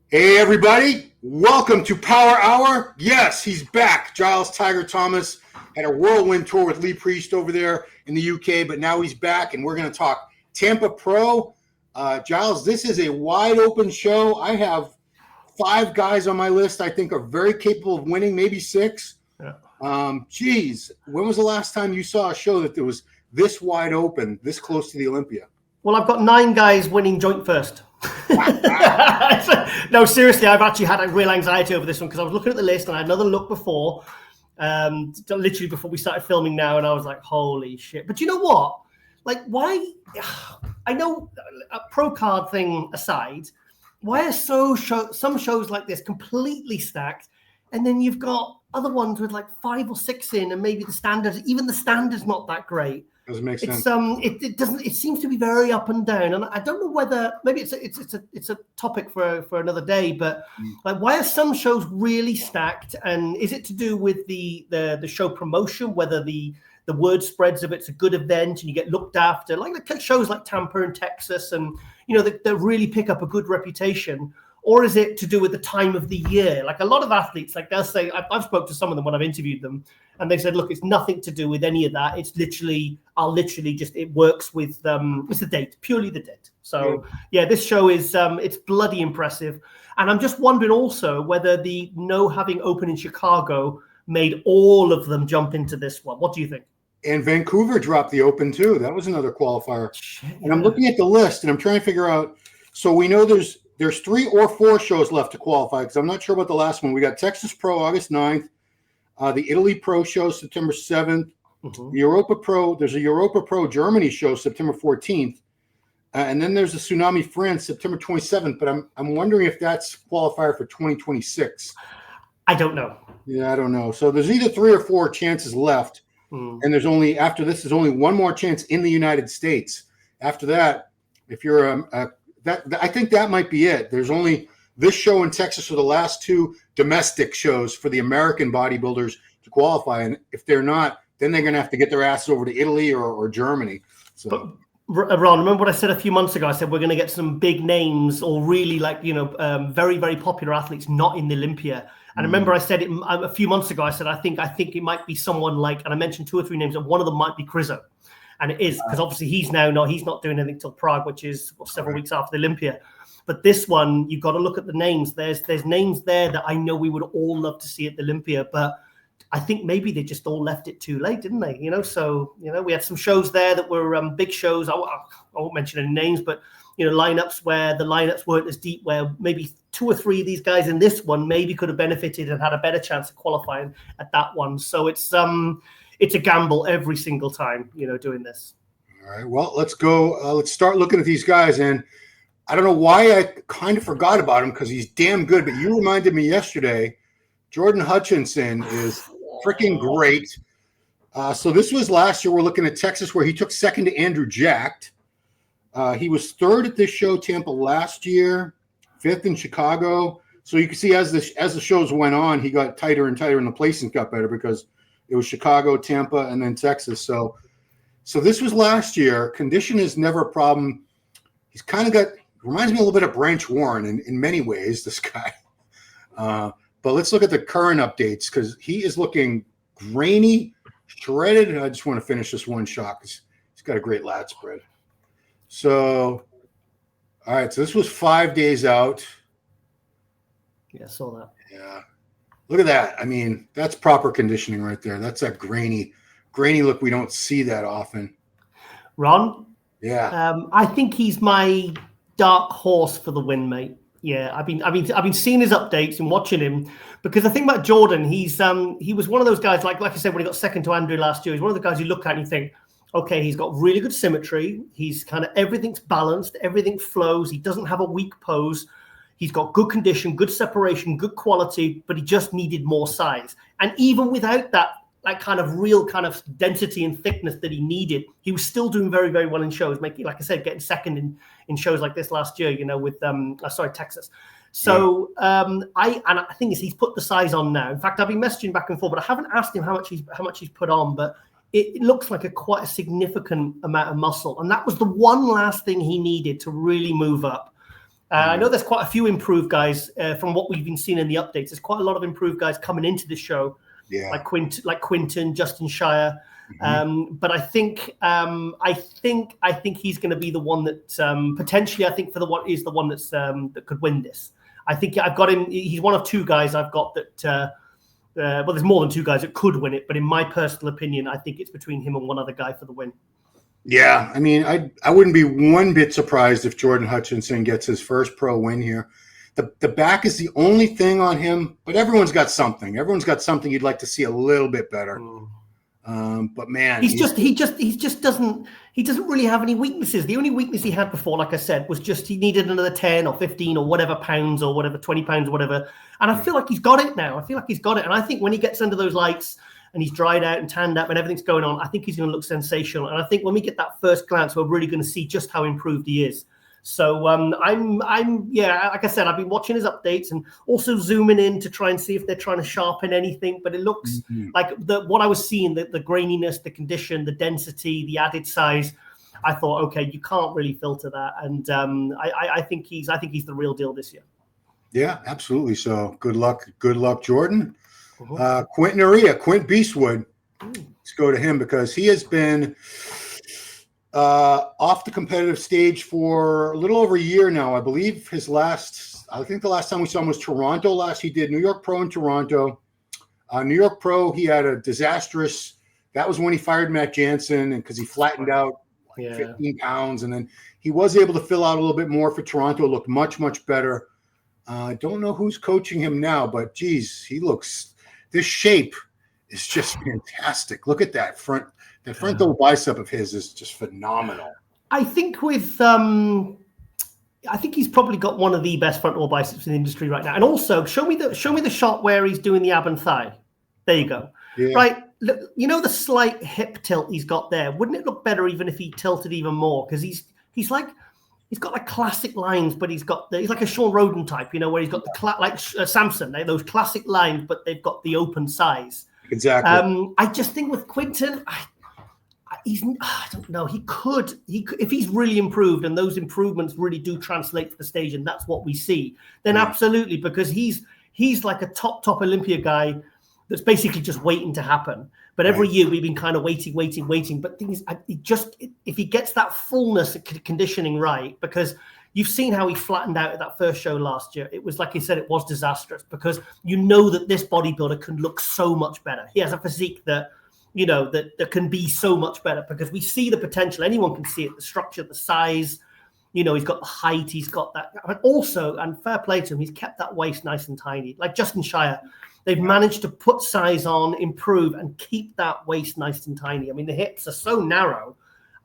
Hey everybody, welcome to Power Hour. Yes, he's back. Giles Tiger Thomas had a whirlwind tour with Lee Priest over there in the UK, but now he's back and we're going to talk Tampa Pro. Giles, this is a wide open show. I have 5 guys on my list I think are very capable of winning, maybe 6. Geez, when was the last time you saw a show that was this wide open, this close to the Olympia? Well, I've got 9 guys winning joint first. No, seriously, I've actually had a real anxiety over this one because I was looking at the list and I had another look before, literally before we started filming now, and I was like, holy shit. But you know what? Like, why? I know, a pro card thing aside, why are some shows like this completely stacked, and then you've got other ones with like 5 or 6 in, and maybe the standard's not that great. Doesn't make sense. It doesn't. It seems to be very up and down, and I don't know whether maybe it's a topic for another day. But like, why are some shows really stacked? And is it to do with the show promotion? Whether the word spreads if it's a good event and you get looked after, like shows like Tampa and Texas, and they really pick up a good reputation. Or is it to do with the time of the year? Like a lot of athletes, like they'll say, I've spoke to some of them when I've interviewed them, and they said, look, it's nothing to do with any of that. It's it works with, it's the date, purely the date. So yeah, this show is, it's bloody impressive. And I'm just wondering also whether the having open in Chicago made all of them jump into this one. What do you think? And Vancouver dropped the open too. That was another qualifier. And I'm looking at the list and I'm trying to figure out, so we know there's 3 or 4 shows left to qualify because I'm not sure about the last one. We got Texas Pro August 9th, the Italy Pro show September 7th, the Europa Pro. There's a Europa Pro Germany show September 14th, and then there's a Tsunami France September 27th. But I'm wondering if that's qualifier for 2026. I don't know. Yeah, I don't know. So there's either 3 or 4 chances left, and there's only only one more chance in the United States. After that, if you're I think that might be it. There's only this show in Texas are the last 2 domestic shows for the American bodybuilders to qualify. And if they're not, then they're going to have to get their asses over to Italy or Germany. So, but, Ron, remember what I said a few months ago? I said we're going to get some big names or really very, very popular athletes not in the Olympia. And I remember I said it a few months ago. I said, I think it might be someone like, and I mentioned 2 or 3 names, and one of them might be Crizzo. And it is, because obviously he's not doing anything till Prague, which is several weeks after the Olympia. But this one, you've got to look at the names. There's names there that I know we would all love to see at the Olympia, but I think maybe they just all left it too late, didn't they? So we had some shows there that were big shows. I won't mention any names, but lineups where the lineups weren't as deep, where maybe 2 or 3 of these guys in this one maybe could have benefited and had a better chance of qualifying at that one. So it's a gamble every single time, doing this. All right. Well, let's go. Let's start looking at these guys. And I don't know why I kind of forgot about him because he's damn good. But you reminded me yesterday, Jordan Hutchinson is freaking great. So this was last year. We're looking at Texas where he took 2nd to Andrew Jacked. He was 3rd at this show, Tampa, last year, 5th in Chicago. So you can see as the shows went on, he got tighter and tighter and the placings got better because it was Chicago, Tampa, and then Texas. So this was last year. Condition is never a problem. He's kind of reminds me a little bit of Branch Warren in many ways, this guy. But let's look at the current updates because he is looking grainy, shredded. And I just want to finish this one shot because he's got a great lat spread. So, all right. So this was 5 days out. Yeah, I saw that. Yeah. Look at that. I mean, that's proper conditioning right there. That's that grainy look. We don't see that often. Ron? Yeah. I think he's my dark horse for the win, mate. Yeah, I've been seeing his updates and watching him because the thing about Jordan, he was one of those guys, like I said, when he got 2nd to Andrew last year, he's one of the guys you look at and you think, okay, he's got really good symmetry. He's kind of, everything's balanced. Everything flows. He doesn't have a weak pose. He's got good condition, good separation, good quality, but he just needed more size. And even without that kind of real kind of density and thickness that he needed, he was still doing very, very well in shows, making, like I said, getting 2nd in shows like this last year, with Texas. So I think he's put the size on now. In fact, I've been messaging back and forth, but I haven't asked him how much he's put on, but it looks like quite a significant amount of muscle. And that was the one last thing he needed to really move up. I know there's quite a few improved guys from what we've been seeing in the updates. There's quite a lot of improved guys coming into the show, like Quinton, Justin Shier. But I think he's going to be the one that potentially I think is the one that's that could win this. I think I've got him. He's one of two guys I've got that. Well, there's more than two guys that could win it, but in my personal opinion, I think it's between him and one other guy for the win. Yeah, I mean, I wouldn't be one bit surprised if Jordan Hutchinson gets his first pro win here. The back is the only thing on him, but everyone's got something. Everyone's got something you'd like to see a little bit better. But man, he doesn't really have any weaknesses. The only weakness he had before, like I said, was just he needed another 10 or 15 or whatever pounds or whatever 20 pounds or whatever. And I feel like he's got it now. And I think when he gets under those lights and he's dried out and tanned up and everything's going on, I think he's going to look sensational. And I think when we get that first glance, we're really going to see just how improved he is. So I'm like I said, I've been watching his updates and also zooming in to try and see if they're trying to sharpen anything. But it looks like what I was seeing, the graininess, the condition, the density, the added size. I thought, okay, you can't really filter that, and I think he's the real deal this year. Yeah, absolutely. So good luck, Jordan. Quinton Eriya, Quint Beastwood. Let's go to him because he has been off the competitive stage for a little over a year now. I believe the last time we saw him was Toronto last. He did New York Pro in Toronto. New York Pro, he had a disastrous. That was when he fired Matt Jansen, and because he flattened out 15 pounds, and then he was able to fill out a little bit more for Toronto. Looked much, much better. I don't know who's coaching him now, but geez, this shape is just fantastic. Look at that front. The front double bicep of his is just phenomenal. I think I think he's probably got one of the best front double biceps in the industry right now. And also, show me the shot where he's doing the ab and thigh. There you go. Yeah. Right. Look, you know the slight hip tilt he's got there. Wouldn't it look better even if he tilted even more? Because he's got like classic lines, but he's like a Sean Roden type, where he's got like Samson, those classic lines, but they've got the open size. Exactly. I just think with Quinton, I don't know. He could if he's really improved and those improvements really do translate to the stage, and that's what we see. Then absolutely, because he's like a top Olympia guy that's basically just waiting to happen. But every year we've been kind of waiting. But thing is, if he gets that fullness conditioning right, because you've seen how he flattened out at that first show last year. It was like he said, it was disastrous because that this bodybuilder can look so much better. He has a physique that that can be so much better because we see the potential. Anyone can see it, the structure, the size. He's got the height. He's got that. But also, and fair play to him, he's kept that waist nice and tiny. Like Justin Shier, they've managed to put size on, improve, and keep that waist nice and tiny. I mean, the hips are so narrow.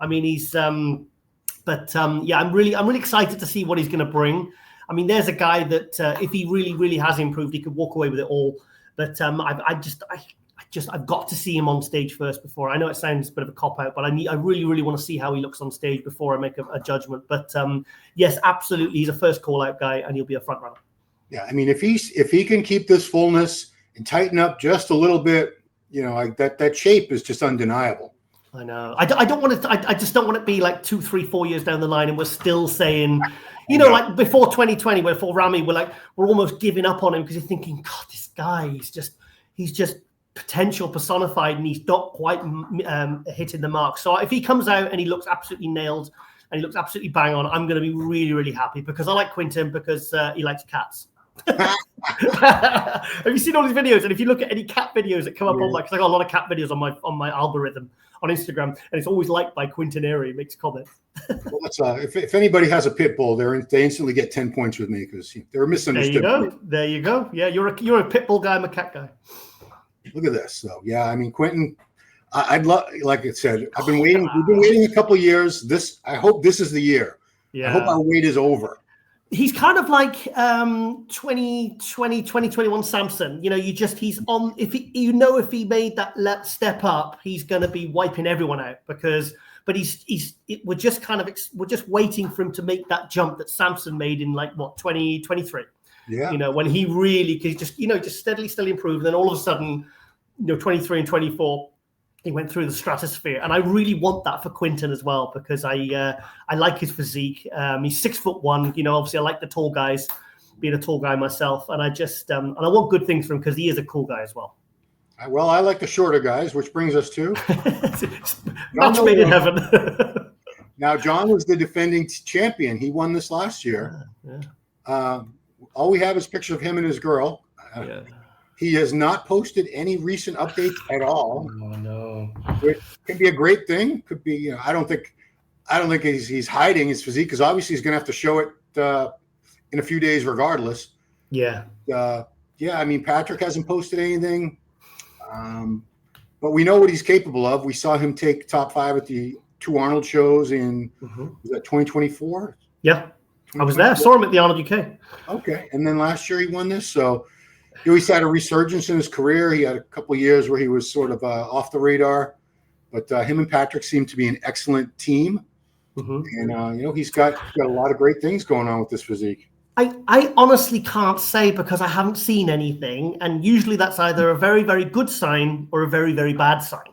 I mean, he's I'm really excited to see what he's going to bring. I mean, there's a guy that if he really, really has improved, he could walk away with it all. But I've got to see him on stage first before. I know it sounds a bit of a cop-out, but I really, really want to see how he looks on stage before I make a judgment. But yes, absolutely, he's a first call-out guy, and he'll be a front runner. Yeah, I mean, if he can keep this fullness and tighten up just a little bit, that shape is just undeniable. I know. I don't want to. I just don't want it to be like 2, 3, 4 years down the line, and we're still saying, like before 2020, before Rami, we're almost giving up on him because you're thinking, God, this guy, he's just potential personified, and he's not quite hitting the mark. So if he comes out and he looks absolutely nailed and he looks absolutely bang on, I'm going to be really, really happy because I like Quinton because he likes cats. Have you seen all these videos? And if you look at any cat videos that come up on because I got a lot of cat videos on my algorithm on Instagram, and it's always liked by Quinton Eriya. Makes a comment. Well, if anybody has a pit bull, they instantly get 10 points with me because they're misunderstood. There you go. Yeah, you're a pit bull guy. I'm a cat guy. Look at this. So yeah, I mean, Quinton, I'd love, like I said, I've been waiting. We've been waiting a couple of years. I hope this is the year. Yeah. I hope our wait is over. He's kind of like 2020, 2021 Samson. He's on. If he made that step up, he's going to be wiping everyone out But we're just waiting for him to make that jump that Samson made in 2023. Yeah. When he really just steadily improved. And then all of a sudden, 23 and 24, He went through the stratosphere, and I really want that for Quinton as well, because I like his physique. He's 6'1". You know, obviously I like the tall guys, being a tall guy myself, and I just and I want good things for him because he is a cool guy as well. Well, I like the shorter guys, which brings us to match made in heaven. Now, Jon was the defending champion. He won this last year. All we have is pictures of him and his girl. He has not posted any recent updates at all. Oh no! It can be a great thing. Could be. You know, I don't think he's hiding his physique, because obviously he's going to have to show it in a few days, regardless. Yeah. I mean, Patrick hasn't posted anything, but we know what he's capable of. We saw him take top 5 at the 2 Arnold shows in was that 2024? Yeah, I was there. I saw him at the Arnold UK. Okay, and then last year he won this, so. He always had a resurgence in his career. He had a couple of years where he was sort of off the radar, but him and Patrick seem to be an excellent team. And you know, he's got a lot of great things going on with this physique. I honestly can't say, because I haven't seen anything, and usually that's either a very, very good sign or a very, very bad sign.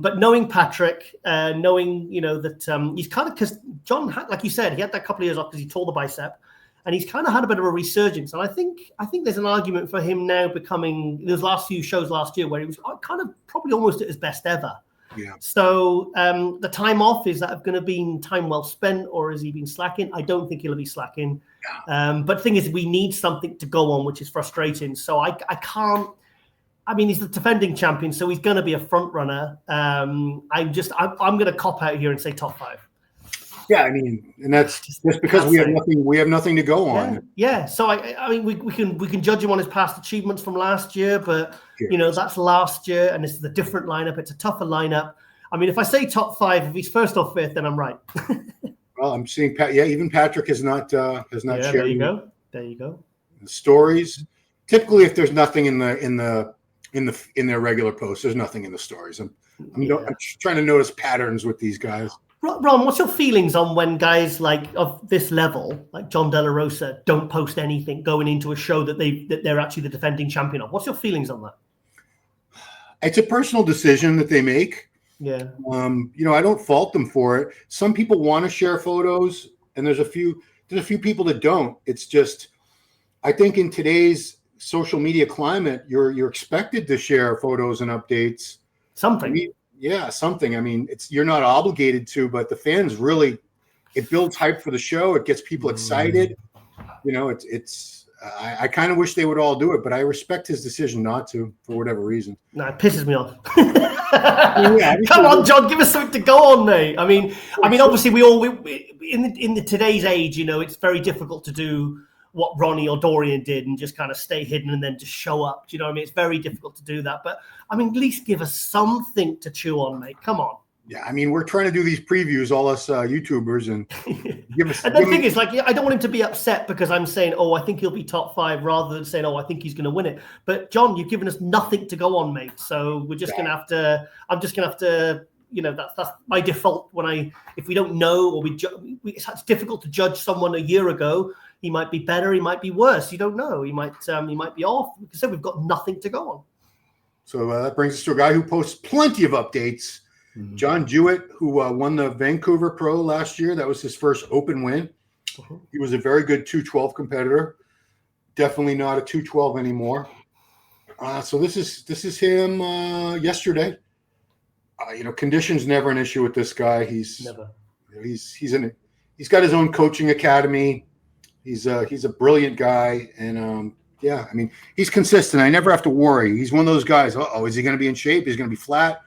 But knowing Patrick, knowing, you know, that he's kind of, because Jon, like you said, he had that couple of years off because he tore the bicep. And he's kind of had a bit of a resurgence. And I think there's an argument for him now becoming those last few shows last year where he was kind of probably almost at his best ever. Yeah. So the time off, is that going to be time well spent, or has he been slacking? I don't think he'll be slacking. But the thing is, we need something to go on, which is frustrating. So I can't. I mean, he's the defending champion, so he's going to be a front runner. I'm going to cop out here and say top 5. Yeah, I mean, and that's just because we have nothing to go on. Yeah. So I mean, we can judge him on his past achievements from last year, but you know, that's last year, and this is a different lineup. It's a tougher lineup. I mean, if I say top 5, if he's 1st or 5th, then I'm right. Well, I'm seeing even Patrick has not shared. There you go. The stories. Typically, if there's nothing in their regular posts, there's nothing in the stories. I'm trying to notice patterns with these guys. Ron, what's your feelings on when guys like of this level, like Jon DeLarosa, don't post anything going into a show that they're actually the defending champion of? What's your feelings on that? It's a personal decision that they make. Yeah. You know, I don't fault them for it. Some people want to share photos, and there's a few people that don't. It's just, I think in today's social media climate, you're expected to share photos and updates. Something. Something. I mean, you're not obligated to, but the fans really, it builds hype for the show. It gets people excited. You know, I kind of wish they would all do it, but I respect his decision not to, for whatever reason. No, it pisses me off. Come on, Jon, give us something to go on, mate. I mean, obviously in today's age, you know, it's very difficult to do what Ronnie or Dorian did and just kind of stay hidden and then just show up. Do you know what I mean? It's very difficult to do that. But, I mean, at least give us something to chew on, mate. Come on. Yeah, I mean, we're trying to do these previews, all us YouTubers, and give us. And the thing is, like, I don't want him to be upset because I'm saying, oh, I think he'll be top 5, rather than saying, oh, I think he's going to win it. But, Jon, you've given us nothing to go on, mate. So we're just going to have to, I'm just going to have to, you know, that's my default if we don't know, or it's difficult to judge someone a year ago. He might be better. He might be worse. You don't know. He might be off. Like I said, we've got nothing to go on. So that brings us to a guy who posts plenty of updates. John Jewett, who won the Vancouver Pro last year. That was his first open win. He was a very good 212 competitor. Definitely not a 212 anymore. So this is him yesterday. You know, conditions never an issue with this guy. He's got his own coaching academy. He's a brilliant guy, and I mean, he's consistent. I never have to worry. He's one of those guys. Is he going to be in shape? He's going to be flat.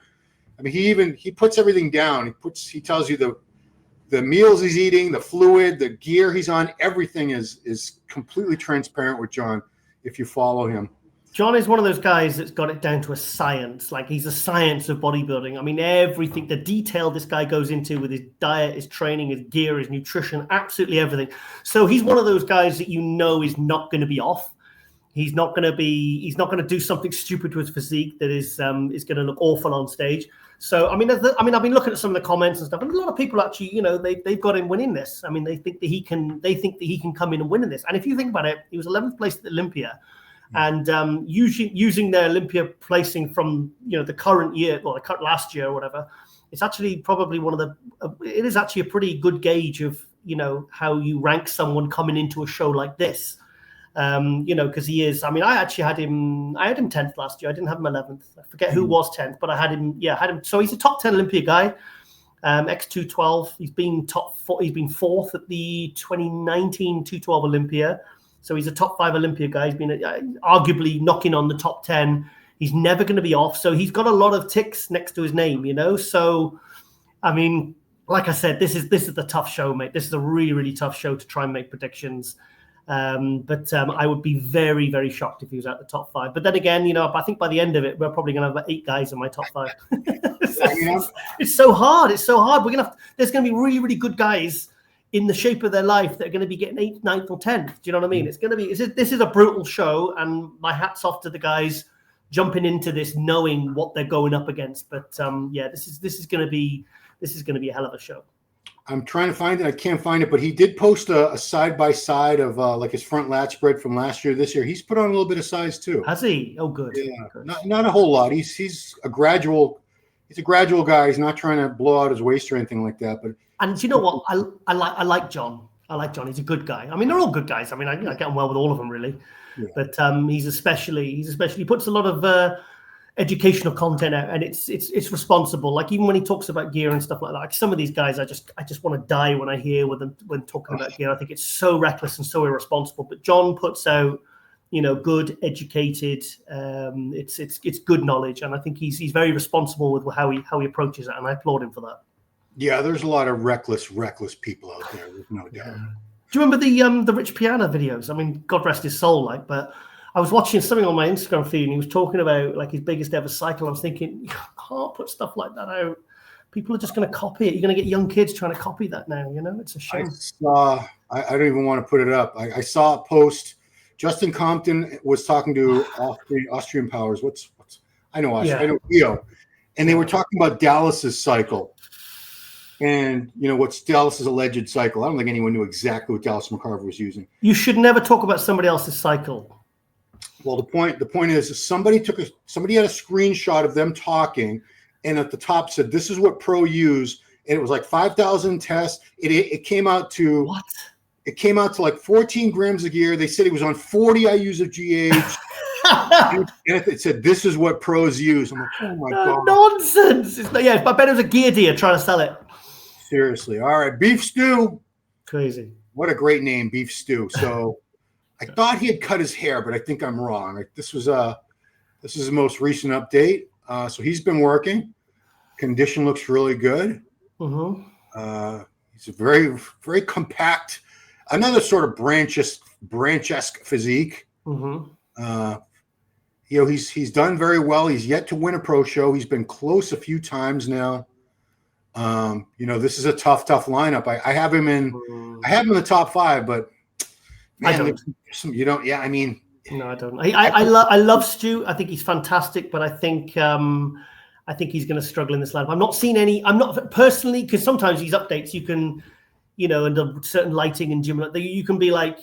I mean, he puts everything down. He tells you the meals he's eating, the fluid, the gear he's on. Everything is completely transparent with Jon if you follow him. Jon is one of those guys that's got it down to a science. Like, he's a science of bodybuilding. I mean, everything, the detail this guy goes into with his diet, his training, his gear, his nutrition, absolutely everything. So he's one of those guys that you know is not going to be off. He's not going to do something stupid to his physique that is going to look awful on stage. So, I've been looking at some of the comments and stuff, and a lot of people actually, you know, they've got him winning this. I mean, they think that he can come in and win in this. And if you think about it, he was 11th place at Olympia. And using their Olympia placing from the current year, well, the last year or whatever, it's actually probably it is actually a pretty good gauge of how you rank someone coming into a show like this. Because he is. I mean, I actually had him 10th last year. I didn't have him 11th. I forget who was 10th, but I had him. Yeah, I had him. So he's a top 10 Olympia guy. X212. He's been He's been 4th at the 2019 212 Olympia. So he's a top 5 Olympia guy. He's been arguably knocking on the top 10. He's never going to be off. So he's got a lot of ticks next to his name, So, I mean, like I said, this is the tough show, mate. This is a really, really tough show to try and make predictions. But I would be very, very shocked if he was at the top 5. But then again, I think by the end of it, we're probably going to have 8 guys in my top 5. It's so hard. It's so hard. There's going to be really, really good guys in the shape of their life that are going to be getting 8th, 9th, or 10th. Do you know what I mean? It's going to be. This is a brutal show, and my hat's off to the guys jumping into this, knowing what they're going up against. But this is going to be a hell of a show. I'm trying to find it. I can't find it, but he did post a side-by-side of like his front lat spread from last year, this year. He's put on a little bit of size too. Has he? Oh, good. Yeah, good. Not a whole lot. He's a gradual guy. He's not trying to blow out his waist or anything like that. And you know what? I like Jon. I like Jon. He's a good guy. I mean, they're all good guys. I mean, I get on well with all of them, really. Yeah. But he puts a lot of educational content out, and it's responsible. Like even when he talks about gear and stuff like that, like some of these guys, I just want to die when I hear when talking about gear. I think it's so reckless and so irresponsible. But Jon puts out, good, educated. It's good knowledge, and I think he's very responsible with how he approaches it, and I applaud him for that. Yeah, there's a lot of reckless people out there. There's no doubt. Yeah. Do you remember the Rich Piana videos? I mean, God rest his soul, but I was watching something on my Instagram feed, and he was talking about like his biggest ever cycle. I was thinking, you can't put stuff like that out. People are just going to copy it. You're going to get young kids trying to copy that now. It's a shame. I don't even want to put it up. I saw a post. Justin Compton was talking to Austrian Powers. What's I know Austria. Yeah. I know Theo, and they were talking about Dallas's cycle. And, what's Dallas's alleged cycle? I don't think anyone knew exactly what Dallas McCarver was using. You should never talk about somebody else's cycle. Well, the point is somebody had a screenshot of them talking, and at the top said, "This is what pro use," and it was like 5,000 tests. It came out to what? It came out to like 14 grams of gear. They said he was on 40 IUs of GH. And it said, "This is what pros use." I'm like, oh my god, nonsense! I bet it was a gear dealer trying to sell it. Seriously. All right, Beef Stu. Crazy. What a great name, Beef Stu. So I thought he had cut his hair, but I think I'm wrong. This is the most recent update. So he's been working. Condition looks really good. Mm-hmm. He's a very, very compact, another sort of branch-esque physique. Mm-hmm. He's done very well. He's yet to win a pro show. He's been close a few times now. This is a tough lineup. I have him in the top 5, but man, I don't. You don't. Yeah, I mean, no, I don't. I love Stu. I think he's fantastic, but I think he's going to struggle in this lineup. I'm not seeing any. I'm not personally, because sometimes these updates you can, under certain lighting and gym, you can be like,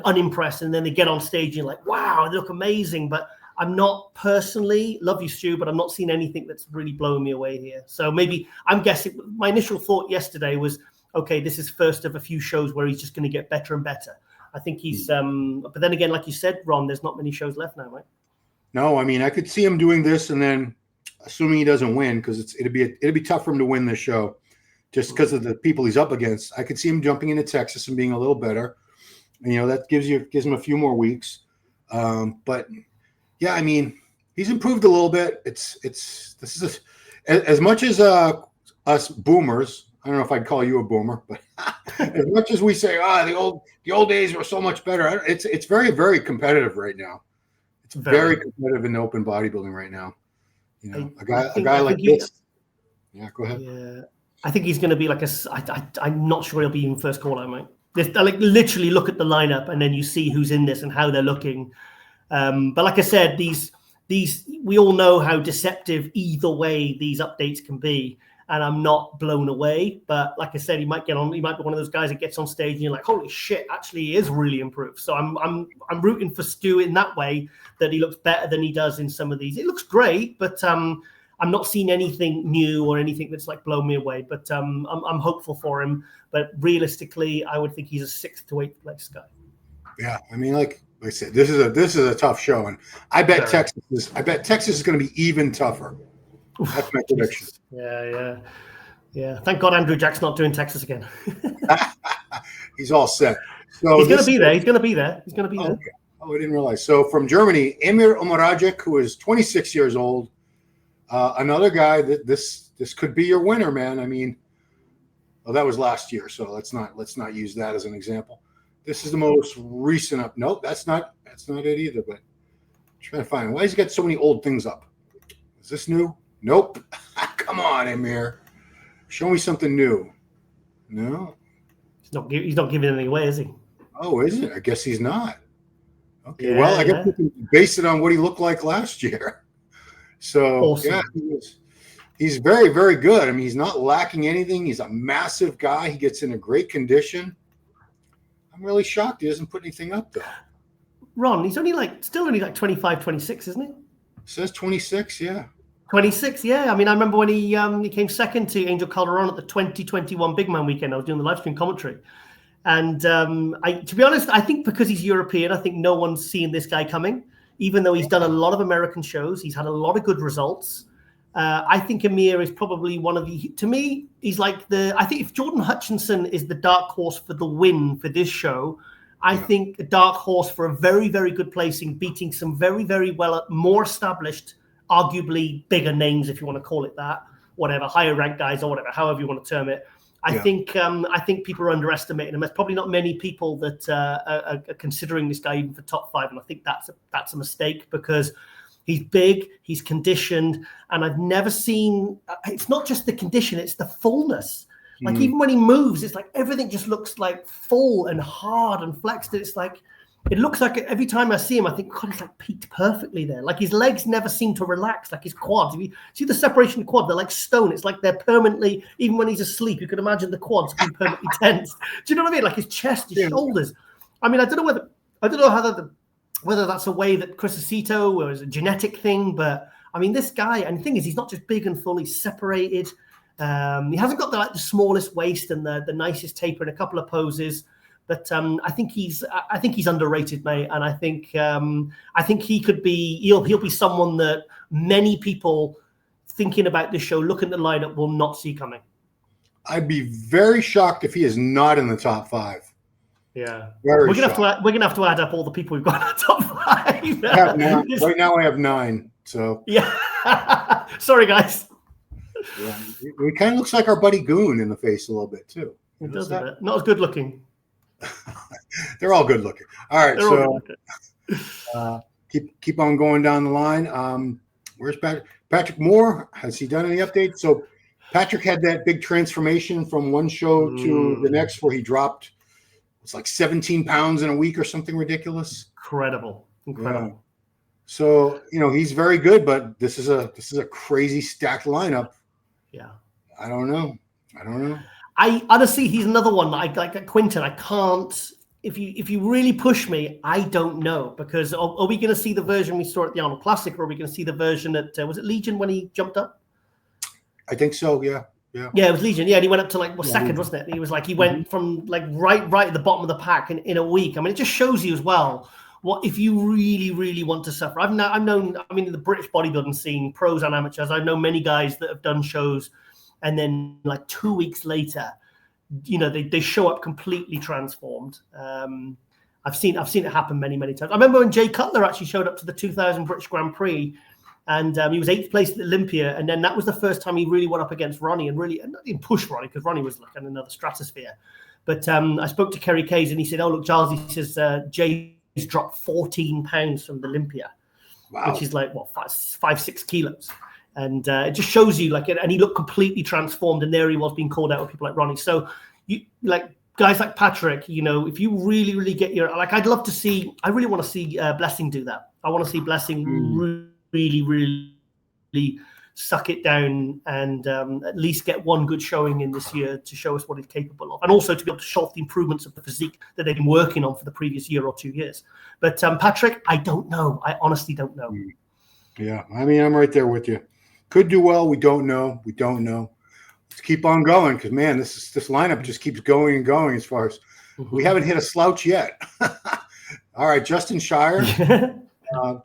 unimpressed, and then they get on stage and you're like, wow, they look amazing, but I'm not personally, love you, Stu, but I'm not seeing anything that's really blowing me away here. So maybe I'm guessing. My initial thought yesterday was, okay, this is first of a few shows where he's just going to get better and better. I think he's, but then again, like you said, Ron, there's not many shows left now, right? No, I mean, I could see him doing this, and then assuming he doesn't win, because it'd be tough for him to win this show, just because of the people he's up against. I could see him jumping into Texas and being a little better. And, that gives him a few more weeks. But yeah, I mean, he's improved a little bit. This is as much as us boomers. I don't know if I'd call you a boomer, but as much as we say, the old days were so much better, it's very, very competitive right now. It's very competitive in open bodybuilding right now. A guy like this. Yeah, go ahead. Yeah, I think he's going to be like I'm not sure he'll be in first call out, mate. Literally look at the lineup and then you see who's in this and how they're looking. But like I said, these we all know how deceptive either way these updates can be. and I'm not blown away. But like I said, he might be one of those guys that gets on stage and you're like, holy shit, actually he is really improved. So I'm rooting for Stu in that way, that he looks better than he does in some of these. It looks great, but I'm not seeing anything new or anything that's like blown me away. But I'm hopeful for him. But realistically, I would think he's a 6th to 8th place guy. Yeah, I mean, like I said, this is a tough show, and I bet Texas is going to be even tougher. That's my prediction. Yeah. Thank God Andrew Jack's not doing Texas again. He's all set. So he's going to be there. Okay. Oh, I didn't realize. So from Germany, Emir Omaragic, who is 26 years old, another guy that this could be your winner, man. I mean, well, that was last year, so let's not use that as an example. This is the most recent up. Nope, that's not it either. But I'm trying to find why he's got so many old things up. Is this new? Nope. Come on, Emir. Show me something new. No. He's not giving anything away, is he? Oh, is it? I guess he's not. Okay. Yeah, well, I guess we can base it on what he looked like last year. So awesome. Yeah, he's very, very good. I mean, he's not lacking anything. He's a massive guy. He gets into great condition. I'm really shocked he doesn't put anything up, though. Ron, he's still only 25, 26, isn't he? It says 26, yeah. 26, yeah. I mean, I remember when he came second to Angel Calderon at the 2021 Big Man weekend. I was doing the live stream commentary. And to be honest, I think because he's European, I think no one's seeing this guy coming, even though he's done a lot of American shows. He's had a lot of good results. I think Emir is probably to me, he's like I think if Jordan Hutchinson is the dark horse for the win for this show, I think a dark horse for a very, very good placing, beating some very, very well, more established, arguably bigger names, if you want to call it that, whatever, higher ranked guys or whatever, however you want to term it. I think people are underestimating him. There's probably not many people that are considering this guy even for top 5, and I think that's a mistake because he's big, he's conditioned, and I've never seen. It's not just the condition; it's the fullness. Like even when he moves, it's like everything just looks like full and hard and flexed. It's like it looks like every time I see him, I think, God, he's like peaked perfectly there. Like his legs never seem to relax, like his quads. If you see the separation of quad, they're like stone. It's like they're permanently, even when he's asleep, you can imagine the quads being permanently tense. Do you know what I mean? Like his chest, his shoulders. I mean, I don't know whether that's a way that Chris Aceto or is a genetic thing, but I mean, this guy, and the thing is, he's not just big and full, he's separated. He hasn't got the smallest waist and the nicest taper in a couple of poses. But I think he's underrated, mate, and I think he could be. He'll be someone that many people thinking about this show, looking at the lineup, will not see coming. I'd be very shocked if he is not in the top 5. Yeah, we're gonna have to add up all the people we've got in the top 5. Right now, I have 9. So yeah, sorry guys. Yeah, it kind of looks like our buddy Goon in the face a little bit too. It does a bit. Not as good looking. They're all good looking. All right, so keep on going down the line. Where's Patrick Moore? Has he done any updates? So Patrick had that big transformation from one show to the next, where he dropped it's like 17 pounds in a week or something ridiculous. Incredible. Yeah. So he's very good, but this is a crazy stacked lineup. Yeah, I don't know. I honestly, he's another one like Quinton. I can't. If you really push me, I don't know, because are we going to see the version we saw at the Arnold Classic, or are we going to see the version at was it Legion when he jumped up? I think so. Yeah, it was Legion. Yeah, and he went up to second, wasn't it? He was he went from right at the bottom of the pack in a week. I mean, it just shows you as well what if you really, really want to suffer. I've known. I mean, in the British bodybuilding scene, pros and amateurs, I know many guys that have done shows. And then 2 weeks later, they show up completely transformed. I've seen it happen many, many times. I remember when Jay Cutler actually showed up to the 2000 British Grand Prix, and he was 8th place at Olympia. And then that was the first time he really went up against Ronnie and didn't push Ronnie, because Ronnie was in another stratosphere. But I spoke to Kerry Kays, and he said, "Oh, look, Giles," he says, "Jay's dropped 14 pounds from the Olympia." Wow. Which is 5-6 kilos. And it just shows you and he looked completely transformed, and there he was being called out with people like Ronnie. So you guys like Patrick, if you really, really get your, I'd love to see, I really want to see Blessing do that. I want to see Blessing really, really suck it down and at least get one good showing in this year to show us what he's capable of, and also to be able to show off the improvements of the physique that they've been working on for the previous year or 2 years. But Patrick, I don't know. I honestly don't know. Yeah, I mean, I'm right there with you. Could do well. We don't know. We don't know. Let's keep on going because, man, this lineup just keeps going and going as far as we haven't hit a slouch yet. All right, Justin Shier.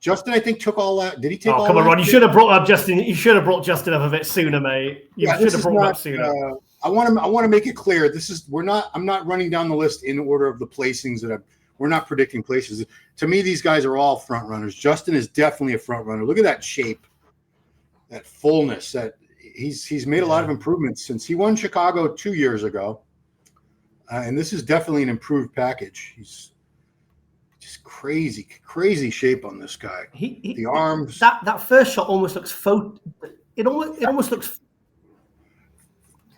Justin, I think, took all that. Did he take all that? Oh, come on, Ron. You should have brought up Justin. You should have brought Justin up a bit sooner, mate. You should have brought him up sooner. I want to make it clear. I'm not running down the list in order of the placings we're not predicting places. To me, these guys are all front runners. Justin is definitely a front runner. Look at that shape, that fullness. That he's made a lot of improvements since he won Chicago 2 years ago, and this is definitely an improved package. He's just crazy shape on this guy. The arms. That first shot almost looks It almost looks.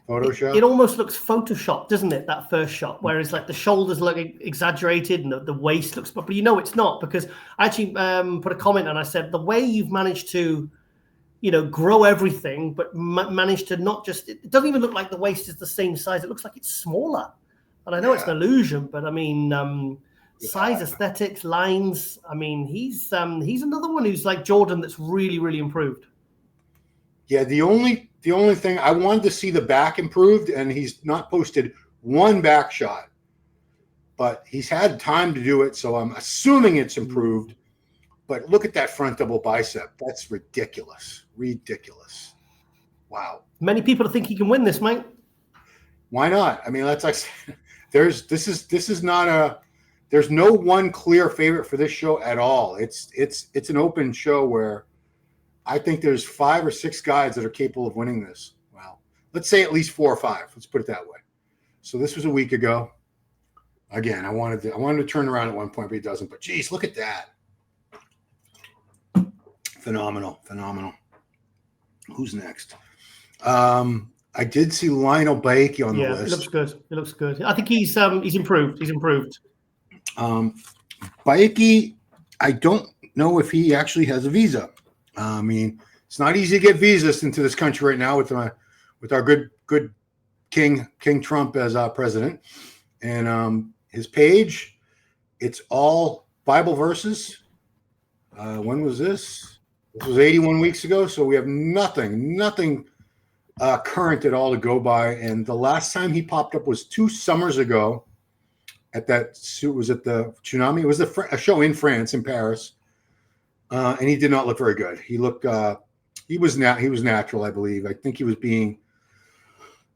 Photoshop. It almost looks photoshopped, doesn't it? That first shot, whereas like the shoulders look exaggerated and the waist looks, but you know it's not, because I actually put a comment and I said the way you've managed to, grow everything, but managed to not just. It doesn't even look like the waist is the same size. It looks like it's smaller, and I know it's an illusion, but I mean, size, aesthetics, lines. I mean, he's another one who's like Jordan that's really improved. Yeah, the only thing I wanted to see the back improved, and he's not posted one back shot, but he's had time to do it, so I'm assuming it's improved. But look at that front double bicep. That's ridiculous. Wow. Many people think he can win this, mate. Why not? I mean, that's like there's no one clear favorite for this show at all. It's an open show where I think there's 5 or 6 guys that are capable of winning this. Well, let's say at least 4 or 5. Let's put it that way. So this was a week ago. Again, I wanted to turn around at one point, but he doesn't. But geez, look at that. Phenomenal. Who's next? I did see Lionel Baeke on the list. It looks good. I think he's improved. Baeke, I don't know if he actually has a visa. I mean, it's not easy to get visas into this country right now with our good King Trump as our president. And his page, it's all Bible verses. When was this? This was 81 weeks ago, so we have nothing current at all to go by. And the last time he popped up was 2 summers ago at the Tsunami. It was a show in France, in Paris. And he did not look very good. He looked. He was natural, I believe. I think he was being.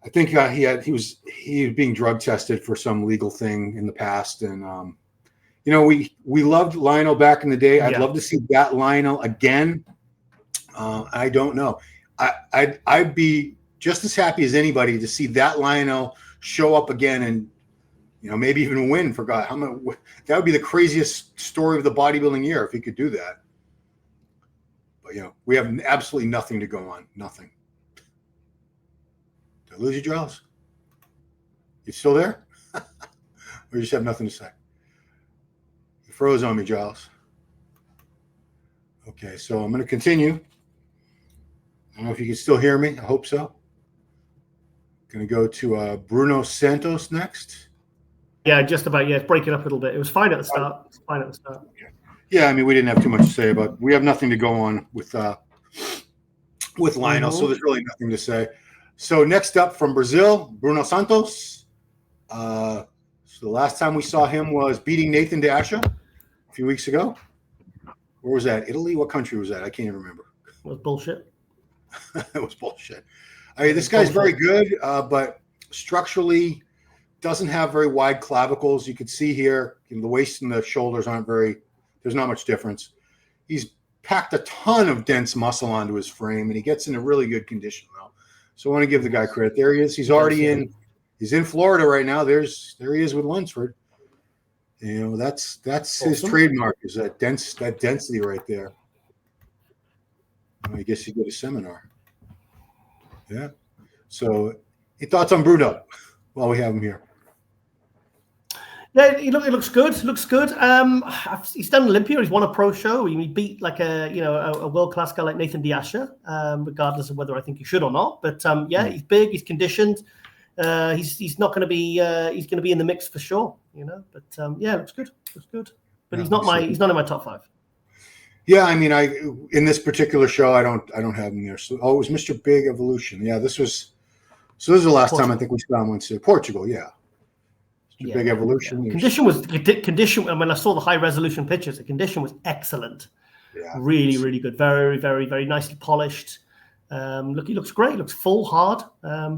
I think he was being drug tested for some legal thing in the past, and we loved Lionel back in the day. I'd love to see that Lionel again. I don't know. I'd be just as happy as anybody to see that Lionel show up again and maybe even win for God. That would be the craziest story of the bodybuilding year if he could do that. But, we have absolutely nothing to go on. Nothing. Did I lose you, Giles? You still there? Or you just have nothing to say? You froze on me, Giles. Okay, so I'm going to continue. I don't know if you can still hear me. I hope so. Going to go to Bruno Santos next. Yeah, just about. Yeah, it's breaking up a little bit. It was fine at the start. Okay. Yeah, I mean, we didn't have too much to say about. We have nothing to go on with Lionel, so there's really nothing to say. So next up from Brazil, Bruno Santos. So the last time we saw him was beating Nathan Dasha a few weeks ago. Where was that? Italy? What country was that? I can't even remember. It was bullshit. It was bullshit. I mean, this guy's very good, but structurally doesn't have very wide clavicles. You can see here, the waist and the shoulders aren't very. There's not much difference. He's packed a ton of dense muscle onto his frame, and he gets into really good condition now. So I want to give the guy credit. There he is. He's already in. He's in Florida right now. There he is with Lunsford. That's awesome. His trademark is that density right there. I guess you go to seminar. Yeah. So, any thoughts on Bruno while we have him here? Yeah, it looks good. Looks good. He's done Olympia. He's won a pro show. He beat like a world class guy like Nathan Diasha, regardless of whether I think he should or not. But yeah, he's big. He's conditioned. He's not going to be. He's going to be in the mix for sure. But yeah, looks good. Looks good. But he's not in my top 5. Yeah, I mean, in this particular show, I don't have him there. So, it was Mr. Big Evolution. Yeah, this is the last time I think we saw him in Portugal. Yeah. Big Evolution. Yeah. Condition. When I saw the high resolution pictures, the condition was excellent. Yeah, really, really good. Very, very, very nicely polished. He looks great. Looks full, hard,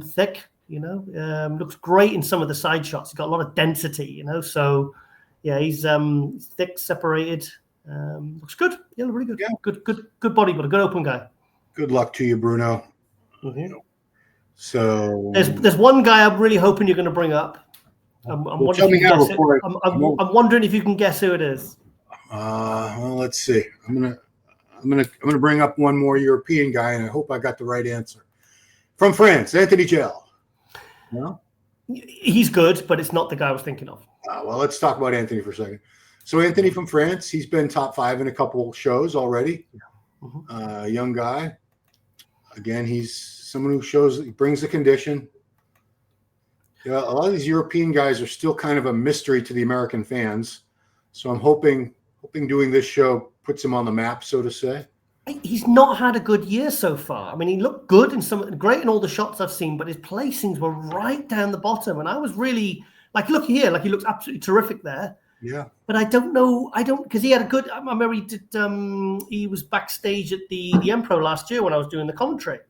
thick. Looks great in some of the side shots. He's got a lot of density. So yeah, he's thick, separated. Looks good. Yeah, really good. Yeah. Good bodybuilder. Good open guy. Good luck to you, Bruno. Mm-hmm. So there's one guy I'm really hoping you're going to bring up. I'm wondering if you can guess who it is. Well, let's see. I'm gonna bring up one more European guy, and I hope I got the right answer. From France, Anthony Gel. No, he's good, but it's not the guy I was thinking of. Well, let's talk about Anthony for a second. So Anthony from France, he's been top 5 in a couple shows already. Mm-hmm. Young guy. Again, he's someone who brings the condition. Yeah, a lot of these European guys are still kind of a mystery to the American fans. So I'm hoping doing this show puts him on the map, so to say. He's not had a good year so far. I mean, he looked good great in all the shots I've seen, but his placings were right down the bottom. And I was really he looks absolutely terrific there. Yeah. But I don't know. Because he had a good, I remember he was backstage at the M-Pro last year when I was doing the commentary.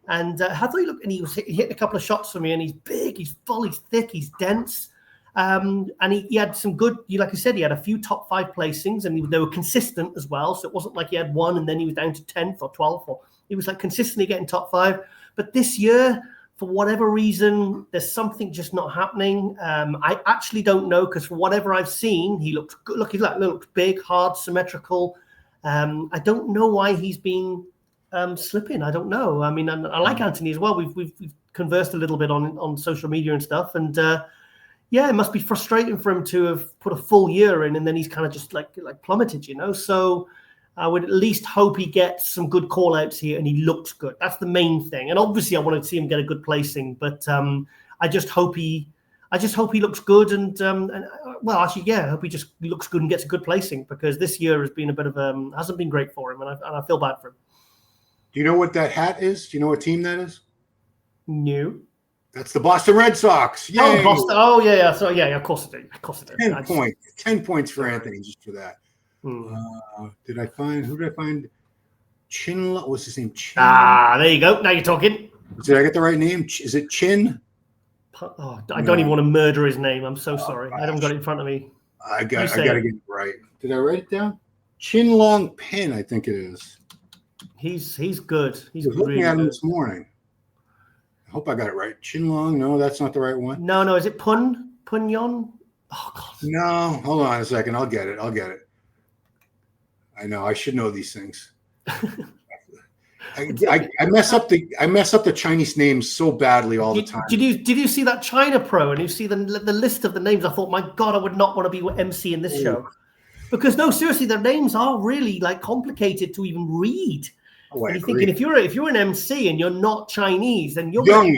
And how thought he looked, and he hit a couple of shots for me, and he's big, he's full, he's thick, he's dense. And he had some good, like I said, he had a few top 5 placings, and they were consistent as well. So it wasn't like he had one and then he was down to 10th or 12th, or he was like consistently getting top 5. But this year, for whatever reason, there's something just not happening. I actually don't know, because for whatever I've seen, he looked good. He looked big, hard, symmetrical. I don't know why he's been slipping. I don't know. I mean, I like Anthony as well. We've conversed a little bit on social media and stuff, and yeah, it must be frustrating for him to have put a full year in, and then he's kind of just like plummeted, So I would at least hope he gets some good call outs here, and he looks good. That's the main thing. And obviously I want to see him get a good placing, but I just hope he looks good, and I hope he just looks good and gets a good placing, because this year has been a bit of hasn't been great for him, and I feel bad for him. Do you know what that hat is? Do you know what team that is? No. That's the Boston Red Sox. Yay. Oh, Boston. Oh, yeah. So, yeah, of course it did. 10 points for Anthony just for that. Who did I find? Chin. What's his name? Chin. There you go. Now you're talking. Did I get the right name? Is it Chin? Oh, I don't even want to murder his name. I'm so sorry. I haven't got it in front of me. I got to get it right. Did I write it down? Chin Long Pin, I think it is. He's good. He's looking really at him good. this morning. I hope I got it right. Chin Long? No, that's not the right one. No. Is it Punyon? Oh God. No, hold on a second. I'll get it. I know. I should know these things. I mess up the Chinese names so badly all the time. Did you see that China Pro, and you see the list of the names? I thought, my God, I would not want to be MC in this show, because no, seriously, their names are really complicated to even read. And you're thinking, if you're an MC and you're not Chinese, then you're Yun.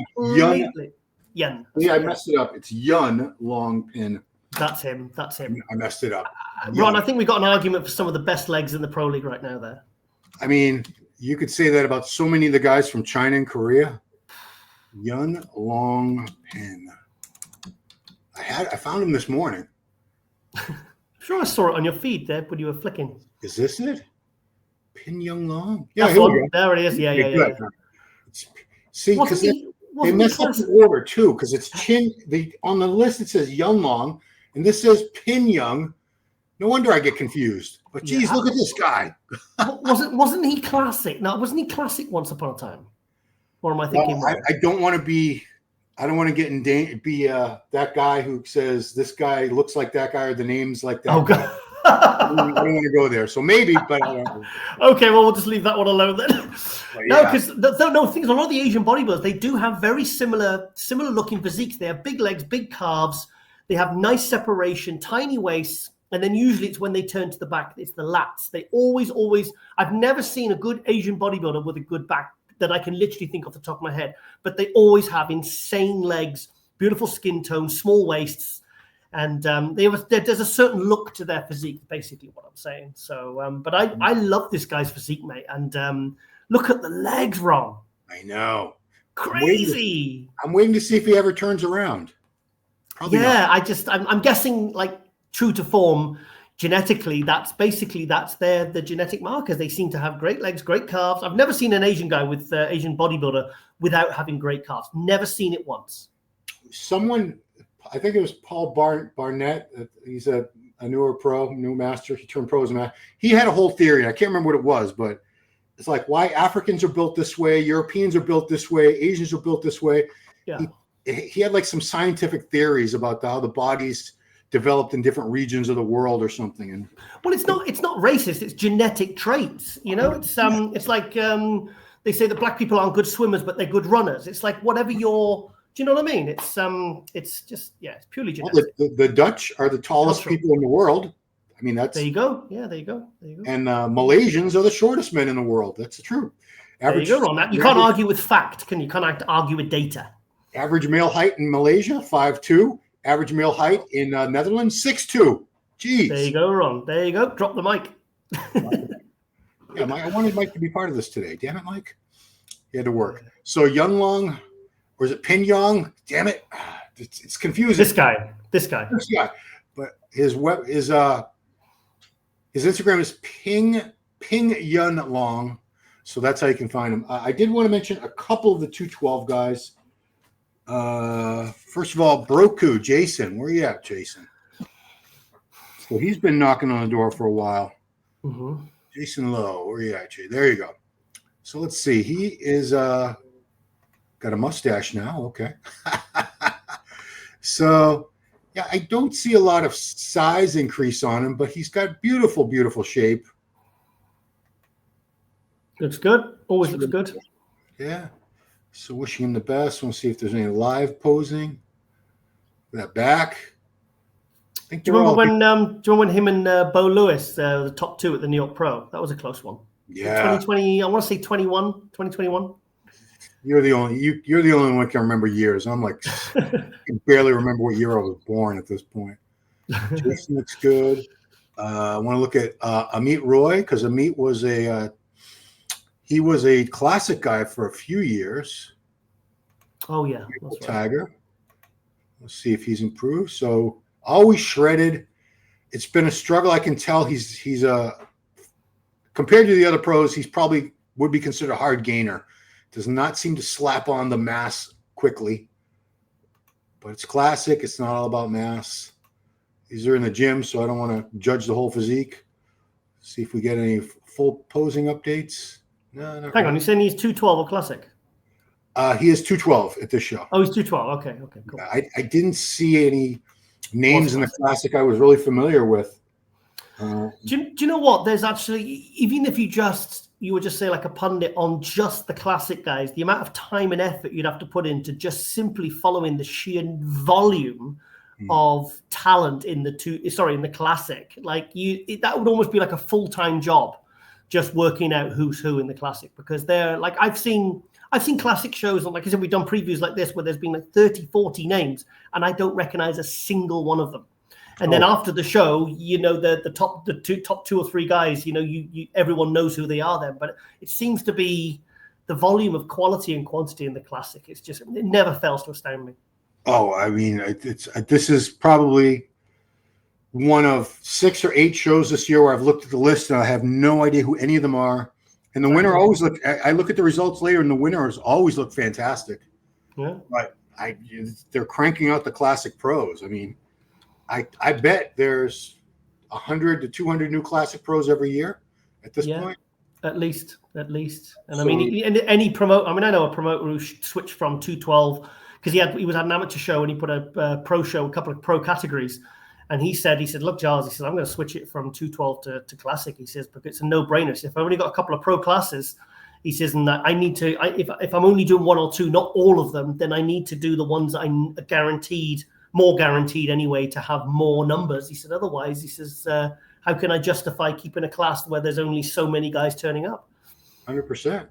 Yeah, I messed it up. It's Yun Long Pin. That's him. I messed it up. Ron, I think we got an argument for some of the best legs in the pro league right now there. I mean, you could say that about so many of the guys from China and Korea. Yun Long Pin. I found him this morning. I'm sure I saw it on your feed there when you were flicking. Is this it? Pin Young Long? Yeah, there it is. Yeah. See, because they messed up the order too, because it's Chin. On the list it says Young Long, and this says Pin Young. No wonder I get confused. But geez, look at this guy. Wasn't he classic? No, wasn't he classic once upon a time? Or am I thinking? Well, I don't want to be. I don't want to get in be that guy who says this guy looks like that guy or the name's like that. Oh God. I don't want to go there. So maybe, but I don't know. Okay, well, we'll just leave that one alone then. No, because a lot of the Asian bodybuilders, they do have very similar looking physiques. They have big legs, big calves. They have nice separation, tiny waists, and then usually it's when they turn to the back, it's the lats. They always, I've never seen a good Asian bodybuilder with a good back that I can literally think off the top of my head, but they always have insane legs, beautiful skin tone, small waists, and there's a certain look to their physique, basically what I'm saying. So, but I love this guy's physique, mate, and look at the legs, Ron. I know. Crazy. I'm waiting to see if he ever turns around. Probably not. I'm guessing, like, true to form, genetically, that's the genetic markers. They seem to have great legs, great calves. I've never seen an Asian guy with Asian bodybuilder without having great calves. Never seen it once. Someone, I think it was Paul Barnett. He's a newer pro, new master. He turned pro as a master. He had a whole theory. I can't remember what it was, but it's like why Africans are built this way, Europeans are built this way, Asians are built this way. Yeah. He had like some scientific theories about how the bodies developed in different regions of the world or something. And well, it's not racist. It's genetic traits. You know, it's like they say that black people aren't good swimmers, but they're good runners. It's like whatever you're. Do you know what I mean? It's just it's purely genetic. Well, the Dutch are the tallest people in the world. I mean, that's there you go. Yeah, there you go. And Malaysians are the shortest men in the world. That's the truth. Average, there you go, Ron. That you can't argue with fact, can you? You can't argue with data. Average male height in Malaysia 5'2". Average male height in Netherlands 6'2". Jeez. There you go, Ron. There you go. Drop the mic. Yeah, I wanted Mike to be part of this today. Damn it, Mike. He had to work. So Yunlong, or is it Pin Yong? Damn it. It's confusing. This guy. But his Instagram is Ping Yun Long. So that's how you can find him. I did want to mention a couple of the 212 guys. First of all, Broku, Jason. Where are you at, Jason? So he's been knocking on the door for a while. Mm-hmm. Jason Lowe, where are you at, Jay? There you go. So let's see. He is got a mustache now. Okay. So, yeah, I don't see a lot of size increase on him, but he's got beautiful, beautiful shape. Looks good. Always looks good. Yeah. So wishing him the best. Want to see if there's any live posing. That back. I think do you remember when him and Bo Lewis, the top two at the New York Pro? That was a close one. Yeah. 2020. I want to say 2021. You're the only one who can remember years. I'm like, I can barely remember what year I was born at this point. Jason looks good. I want to look at Amit Roy because Amit was he was a classic guy for a few years. Oh yeah, that's Tiger. Right. Let's see if he's improved. So always shredded. It's been a struggle. I can tell he's compared to the other pros, he's probably would be considered a hard gainer. Does not seem to slap on the mass quickly, but it's classic. It's not all about mass. These are in the gym, so I don't want to judge the whole physique. See if we get any full posing updates. No, hang on. You're saying he's 212 or classic? He is 212 at this show. Oh, he's 212. Okay, cool. I didn't see any names in the classic I was really familiar with. Do you know what? There's actually, even if you would just say like a pundit on just the classic guys, the amount of time and effort you'd have to put into just simply following the sheer volume of talent in the classic, like that would almost be like a full-time job, just working out who's who in the classic, because they're like, I've seen classic shows, like I said, we've done previews like this where there's been like 30, 40 names and I don't recognize a single one of them. And then after the show, the top two or three guys, everyone knows who they are then. But it seems to be the volume of quality and quantity in the classic. It never fails to astound me. Oh, I mean, this is probably one of 6 or 8 shows this year where I've looked at the list and I have no idea who any of them are. And the winner always I look at the results later and the winners always look fantastic. Yeah. But they're cranking out the classic pros. I mean, I bet there's 100 to 200 new classic pros every year at this point. At least. And so, I mean, any promote. I mean, I know a promoter who switched from 212 because he was at an amateur show and he put a pro show, a couple of pro categories, and he said, look, Giles, he said, I'm going to switch it from 212 to classic. He says, because it's a no-brainer. So if I've only got a couple of pro classes, he says, and I need to. If I'm only doing 1 or 2, not all of them, then I need to do the ones that I'm guaranteed more guaranteed anyway to have more numbers. He said, otherwise, he says, how can I justify keeping a class where there's only so many guys turning up? 100%.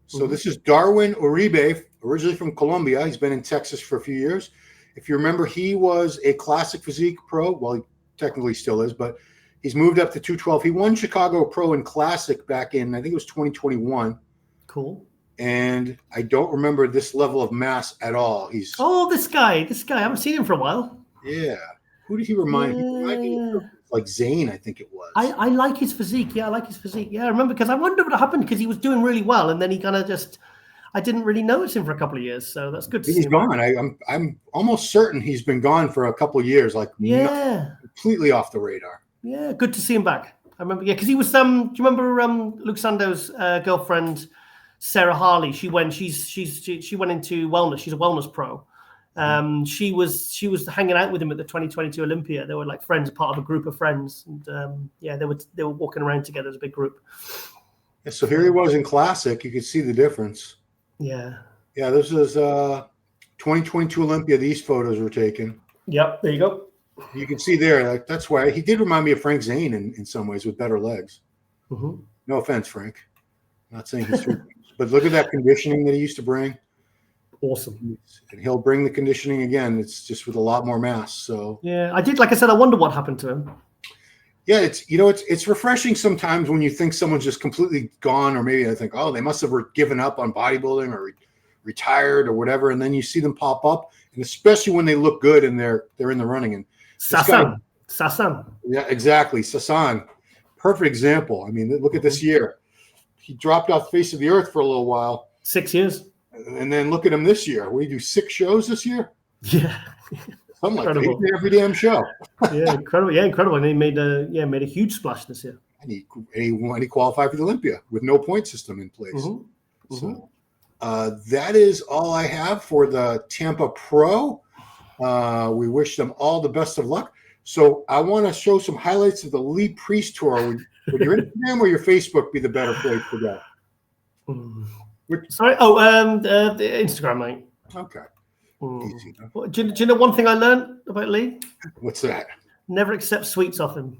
So this is Darwin Uribe, originally from Colombia. He's been in Texas for a few years. If you remember, he was a classic physique pro. Well, he technically still is, but he's moved up to 212. He won Chicago Pro and Classic back in, I think it was 2021. Cool. And I don't remember this level of mass at all. He's this guy. I haven't seen him for a while. Yeah. Who did he remind me? He reminded me of, like Zane, I think it was. I like his physique. Yeah, I like his physique. Yeah, I remember because I wondered what happened because he was doing really well, and then he kind of just, I didn't really notice him for a couple of years. So that's good to see. He's gone. I'm almost certain he's been gone for a couple of years, like completely off the radar. Yeah, good to see him back. I remember, because he was. Do you remember Luke Sando's girlfriend, Sarah Harley? She went into wellness. She's a wellness pro. She was hanging out with him at the 2022 Olympia. They were like friends, part of a group of friends, and they were walking around together as a big group. Yeah, so here he was in Classic. You could see the difference. Yeah, this is 2022 Olympia. These photos were taken. Yep, there you go. You can see there. Like, that's why he did remind me of Frank Zane in some ways with better legs. Mm-hmm. No offense, Frank. I'm not saying he's but look at that conditioning that he used to bring. Awesome. And he'll bring the conditioning again. It's just with a lot more mass. So yeah, I did. Like I said, I wonder what happened to him. Yeah, it's refreshing sometimes when you think someone's just completely gone, or maybe I think, oh, they must have given up on bodybuilding or retired or whatever, and then you see them pop up, and especially when they look good and they're in the running. And Sasan. Yeah, exactly. Sasan, perfect example. I mean, look at this year. He dropped off the face of the earth for a little while. 6 years. And then look at him this year. We do 6 shows this year. Yeah, something like that. Every damn show. Yeah, incredible. Yeah, incredible. And he made a huge splash this year. And he qualified for the Olympia with no point system in place. Mm-hmm. So that is all I have for the Tampa Pro. We wish them all the best of luck. So I want to show some highlights of the Lee Priest tour. Would your Instagram or your Facebook be the better place for that? Sorry. The Instagram, mate. Okay. Easy. Do you know one thing I learned about Lee? What's that? Never accept sweets off him.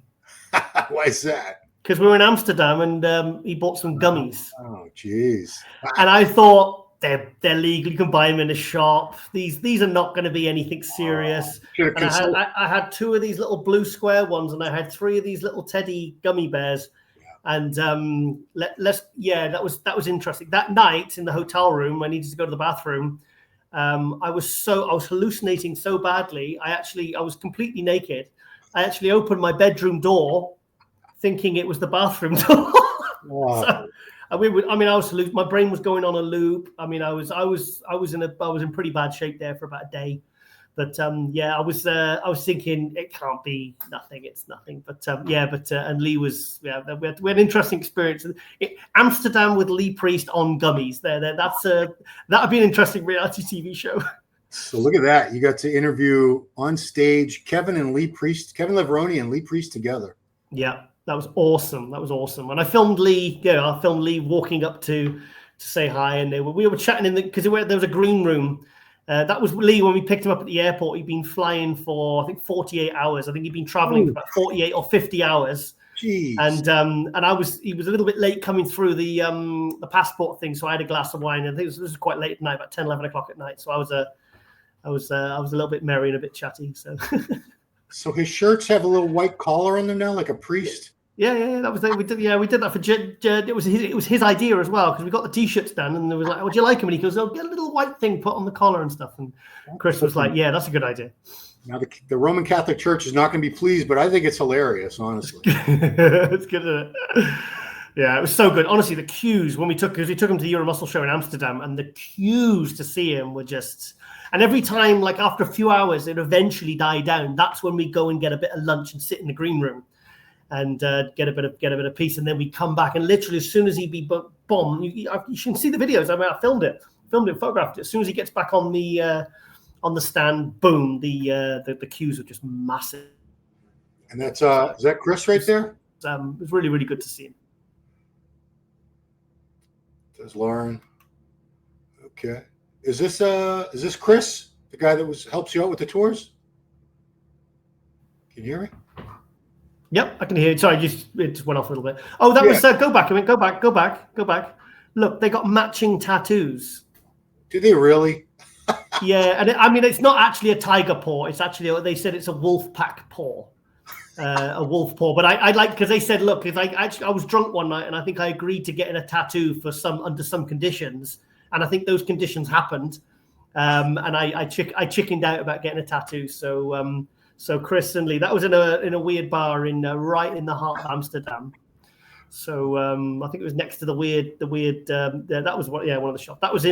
Why is that? Because we were in Amsterdam and he bought some gummies. Oh, jeez. And I thought they're legal. You can buy them in a shop. These are not going to be anything serious. And I had 2 of these little blue square ones, and I had 3 of these little teddy gummy bears. And that was interesting. That night in the hotel room, I needed to go to the bathroom. I was hallucinating so badly. I was completely naked. I actually opened my bedroom door, thinking it was the bathroom door. Wow. So, my brain was going on a loop. I mean, I was in pretty bad shape there for about a day. But I was thinking it can't be nothing. It's nothing. But and Lee was we had an interesting experience. Amsterdam with Lee Priest on gummies. That'd be an interesting reality TV show. So look at that. You got to interview on stage Kevin Leveroni and Lee Priest together. Yeah, that was awesome. And I filmed Lee. I filmed Lee walking up to say hi, and we were chatting because there was a green room. That was Lee when we picked him up at the airport. He'd been flying for, I think, 48 hours. I think he'd been traveling for about 48 or 50 hours. Jeez. And he was a little bit late coming through the passport thing. So I had a glass of wine, and this was quite late at night, about 10, 11 o'clock at night. So I was a little bit merry and a bit chatty. So. So his shirts have a little white collar on them now, like a priest. Yeah. That was we did that for it was his idea as well, because we got the t-shirts done, and there was like, "Would you like them?" And he goes, "Oh, get a little white thing put on the collar and stuff." And Chris was like, "Yeah, that's a good idea." Now the Roman Catholic Church is not going to be pleased, but I think it's hilarious, honestly. It's good, isn't it? Yeah, it was so good. Honestly, the queues when we took him to the Euro Muscle Show in Amsterdam, and the queues to see him were just. And every time, like after a few hours, it eventually died down. That's when we go and get a bit of lunch and sit in the green room. And get a bit of peace, and then we come back, and literally as soon as he be bombed, you should see the videos. I mean, I filmed it, photographed it. As soon as he gets back on the stand, boom, the queues are just massive. And that's is that Chris right there? It was really, really good to see him. There's Lauren. Okay, is this Chris, the guy that helps you out with the tours? Can you hear me? Yep, I can hear you. Sorry, it just went off a little bit. Oh, that was go back. I mean, go back. Look, they got matching tattoos. Do they really? Yeah, and I mean, it's not actually a tiger paw. It's actually, they said it's a wolf pack paw, a wolf paw. But I like, because they said, look, if I was drunk one night and I think I agreed to getting a tattoo for under some conditions, and I think those conditions happened, and I chickened out about getting a tattoo. So Chris and Lee, that was in a weird bar right in the heart of Amsterdam. So I think it was next to the weird. That was one of the shops. That was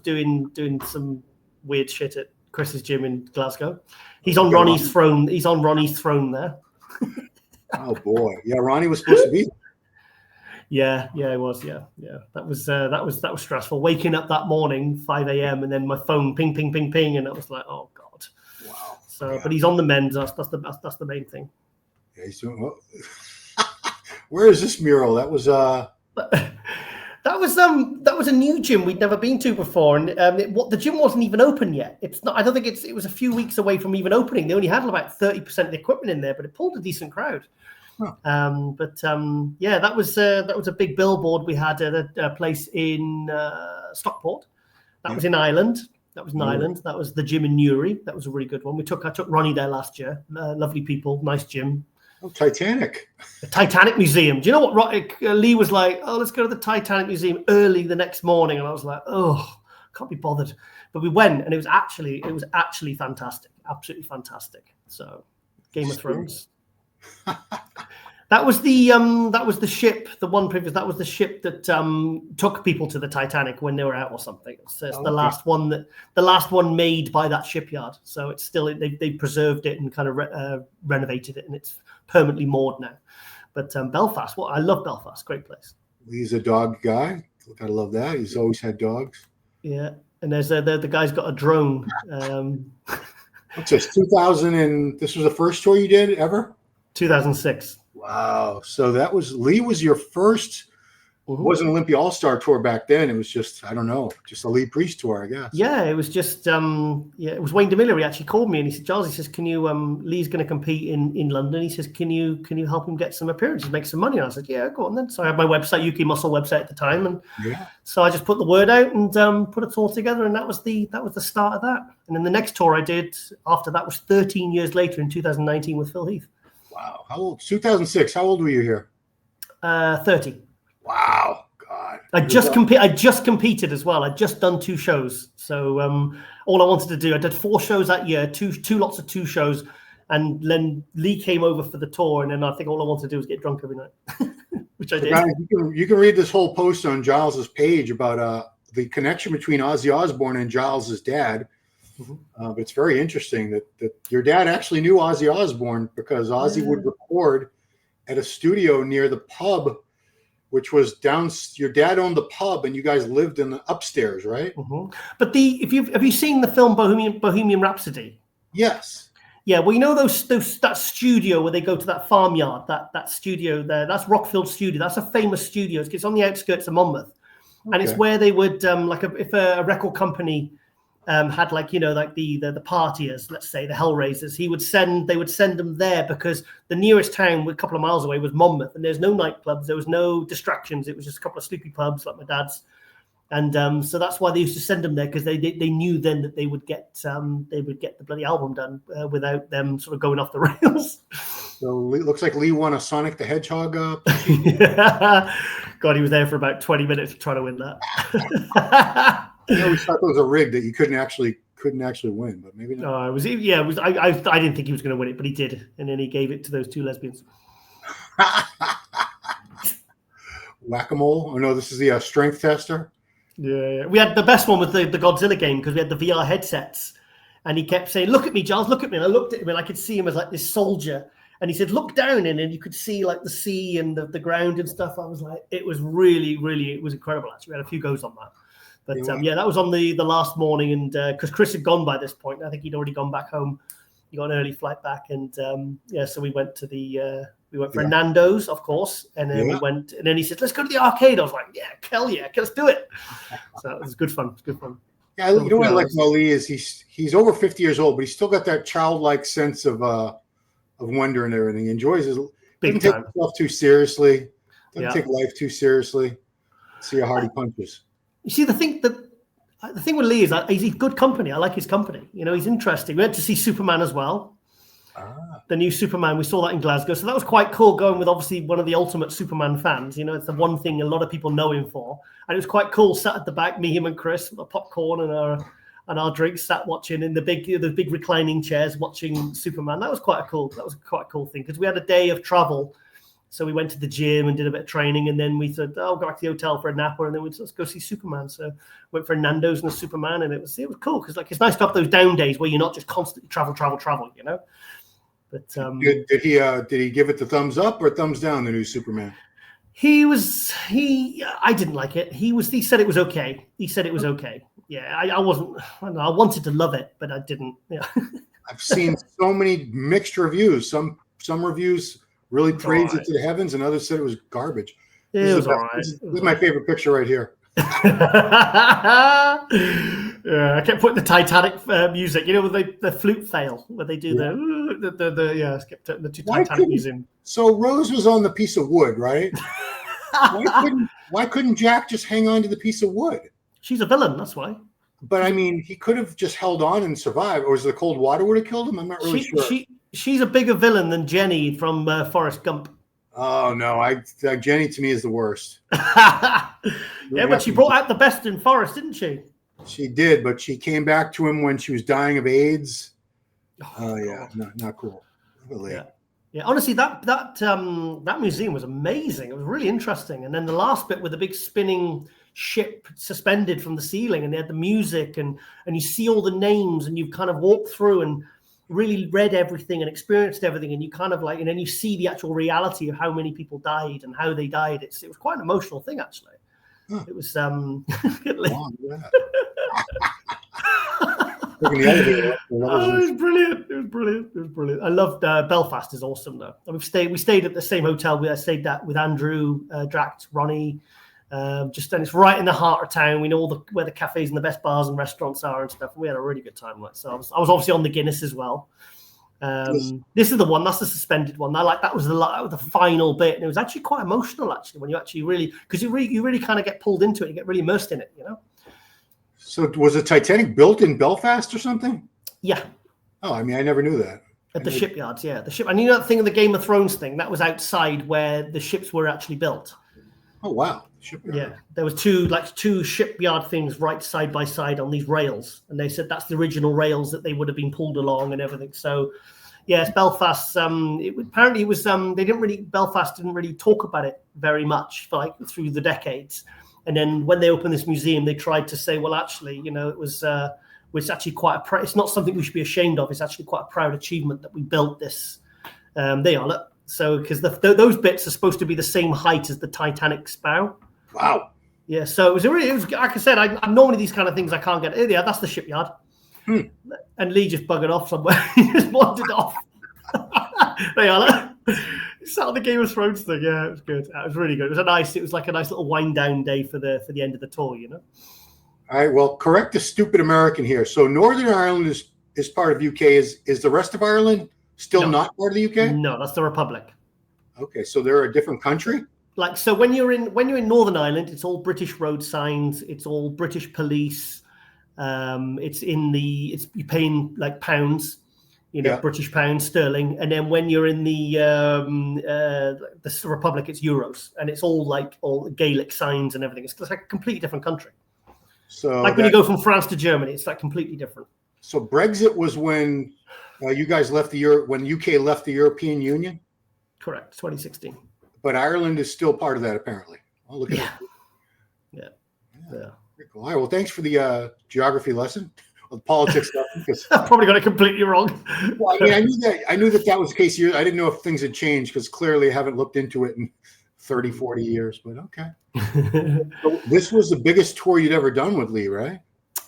doing some weird shit at Chris's gym in Glasgow. He's on Ronnie's throne. He's on Ronnie's throne there. Oh boy, yeah, Ronnie was supposed to be. Yeah, it was. Yeah. That was stressful. Waking up that morning, 5 a.m. and then my phone ping, and I was like, oh god. Wow. So, but he's on the mend. That's the main thing. Yeah, he's doing well. Where is this mural? That was that was a new gym we'd never been to before, and the gym wasn't even open yet. It's not. I don't think it was a few weeks away from even opening. They only had about 30% of the equipment in there, but it pulled a decent crowd. Huh. That was a big billboard we had at a place in Stockport. That was in Ireland. That was in Ireland. That was the gym in Newry. That was a really good one. I took Ronnie there last year. Lovely people, nice gym. Oh, Titanic. The Titanic Museum. Do you know what Lee was like? Oh, let's go to the Titanic Museum early the next morning, and I was like, oh, can't be bothered. But we went, and it was actually fantastic, absolutely fantastic. So, Game of Thrones. That was the ship. The one previous. That was the ship that took people to the Titanic when they were out or something. It's the last one made by that shipyard. So it's still they preserved it and kind of renovated it, and it's permanently moored now. But Belfast, I love Belfast. Great place. He's a dog guy. I love that. He's always had dogs. Yeah, and there's the guy's got a drone. What's this? 2000 and this was the first tour you did ever? 2006. Wow. So Lee was your first. It wasn't Olympia All-Star Tour back then. It was just, I don't know, just a Lee Priest tour, I guess. Yeah, it was just, it was Wayne DeMiller. He actually called me and he said, Giles, he says, can you, Lee's going to compete in London. He says, can you help him get some appearances, make some money? And I said, yeah, go on then. So I had my website, UK Muscle website at the time. And so I just put the word out and put a tour together. And that was the start of that. And then the next tour I did after that was 13 years later in 2019 with Phil Heath. Wow. How old? 2006. How old were you here? 30. Wow, God! I just competed as well. I'd just done 2 shows, so all I wanted to do, I did 4 shows that year, two lots of 2 shows, and then Lee came over for the tour, and then I think all I wanted to do was get drunk every night, which I did. Guys, you can read this whole post on Giles's page about the connection between Ozzy Osbourne and Giles's dad. But it's very interesting that your dad actually knew Ozzy Osbourne because Ozzy would record at a studio near the pub, which was down. Your dad owned the pub, and you guys lived in the upstairs, right? But have you seen the film Bohemian Rhapsody? Yes. Yeah, well, you know that studio where they go to that farmyard, that studio there. That's Rockfield Studio. That's a famous studio. It's on the outskirts of Monmouth, and it's where they would if a record company had the partiers, let's say the Hellraisers, they would send them there because the nearest town a couple of miles away was Monmouth, and there's no nightclubs, there was no distractions, it was just a couple of sleepy pubs like my dad's, and so that's why they used to send them there, because they knew then that they would get the bloody album done without them sort of going off the rails. So it looks like Lee won a Sonic the Hedgehog. God, he was there for about 20 minutes trying to win that. I always thought it was a rig that you couldn't actually win, but maybe not. No, it was. Yeah, it was. I didn't think he was going to win it, but he did, and then he gave it to those 2 lesbians. Whack-a-mole. Oh no, this is the strength tester. Yeah. We had the best one with the Godzilla game because we had the VR headsets, and he kept saying, "Look at me, Giles. Look at me." And I looked at him, and I could see him as like this soldier. And he said, "Look down," and then you could see like the sea and the ground and stuff. I was like, it was really, really, it was incredible. Actually, we had a few goes on that. But that was on the last morning, and because Chris had gone by this point, I think he'd already gone back home. He got an early flight back, and so we went to we went for Nando's, of course, and then we went, and then he said, "Let's go to the arcade." I was like, "Yeah, hell yeah, let's do it." So it was good fun. It was good fun. Yeah, you know what I like about Lee is he's over 50 years old, but he's still got that childlike sense of wonder and everything. He enjoys his. Big Doesn't take time. himself too seriously. Doesn't Yeah. take life too seriously. See how hard he punches. You see, the thing with Lee is he's good company. I like his company. You know, he's interesting. We went to see Superman as well. The new Superman. We saw that in Glasgow. So that was quite cool, going with obviously one of the ultimate Superman fans. You know, it's the one thing a lot of people know him for. And it was quite cool, sat at the back, me, him and Chris, with the popcorn and our drinks, sat watching in the big reclining chairs, watching Superman. That was quite a cool thing, because we had a day of travel. So we went to the gym and did a bit of training, and then we said, "Oh, go back to the hotel for a nap," and then let's go see Superman. So went for Nando's and a Superman, and it was cool, because like it's nice to have those down days where you're not just constantly travel, you know. But did he give it the thumbs up or thumbs down, the new Superman? I didn't like it. He said it was okay. He said it was okay. Yeah, I wasn't. I don't know, I wanted to love it, but I didn't. Yeah. I've seen so many mixed reviews. Some reviews really praised it to the heavens, and others said it was garbage. It was all right. This is my favorite picture right here. Yeah, I kept putting the Titanic music, you know, with the flute fail, where they do I kept putting the two Titanic music. So Rose was on the piece of wood, right? Why couldn't Jack just hang on to the piece of wood? She's a villain, that's why. But I mean, he could have just held on and survived, or was the cold water would have killed him? I'm not really sure. She's a bigger villain than Jenny from Forrest Gump. Oh no, Jenny to me is the worst. Yeah, but she brought out the best in Forrest, didn't she? She did, but she came back to him when she was dying of AIDS. Oh yeah, not cool. Really. Yeah. Honestly, that museum was amazing. It was really interesting. And then the last bit with the big spinning ship suspended from the ceiling, and they had the music, and you see all the names, and you've kind of walked through and really read everything and experienced everything, and you kind of like, and then you see the actual reality of how many people died and how they died. It was quite an emotional thing, actually. Huh. It was it was brilliant. I loved Belfast is awesome though. And we stayed at the same hotel. I stayed with Andrew, Dract, Ronnie. And it's right in the heart of town. We know where the cafes and the best bars and restaurants are and stuff. We had a really good time. So I was obviously on the Guinness as well. This is the one. That's the suspended one. That was the final bit, and it was actually quite emotional. Actually, when you actually really, because you really kind of get pulled into it, you get really immersed in it. You know. So was the Titanic built in Belfast or something? Yeah. Oh, I mean, I never knew that. At the shipyards, yeah, the ship. And you know that thing of the Game of Thrones thing that was outside where the ships were actually built. Oh wow. Shipyard. Yeah, there was two shipyard things right side by side on these rails, and they said that's the original rails that they would have been pulled along and everything. So, yes, Belfast. Apparently, it was Belfast didn't really talk about it very much through the decades. And then when they opened this museum, they tried to say, well, actually, you know, it's actually quite it's not something we should be ashamed of. It's actually quite a proud achievement that we built this. Look. So, because those bits are supposed to be the same height as the Titanic's bow. Wow. Yeah, so it was like I said, I'm normally these kind of things I can't get. Yeah, that's the shipyard. And Lee just buggered off somewhere. He just wandered off. There you are. Sat on the Game of Thrones thing. Yeah, it was good. It was really good. It was like a nice little wind down day for the end of the tour, you know. All right. Well, correct the stupid American here. So Northern Ireland is part of UK. Is the rest of Ireland still not part of the UK? No, that's the Republic. Okay, so they're a different country. Like, so when you're in Northern Ireland, it's all British road signs, it's all British police. You're paying like pounds, you know, British pounds, sterling. And then when you're in the Republic, it's euros, and it's all Gaelic signs and everything. It's like a completely different country. So like when you go from France to Germany, it's like completely different. So Brexit was when you guys left when UK left the European Union? Correct, 2016. But Ireland is still part of that, apparently. Oh, look at that. Yeah. Pretty cool. All right. Well, thanks for the geography lesson. Well, the politics stuff. Because I probably got it completely wrong. Well, I mean, I knew that was the case here. I didn't know if things had changed because clearly I haven't looked into it in 30, 40 years. But okay. So this was the biggest tour you'd ever done with Lee, right?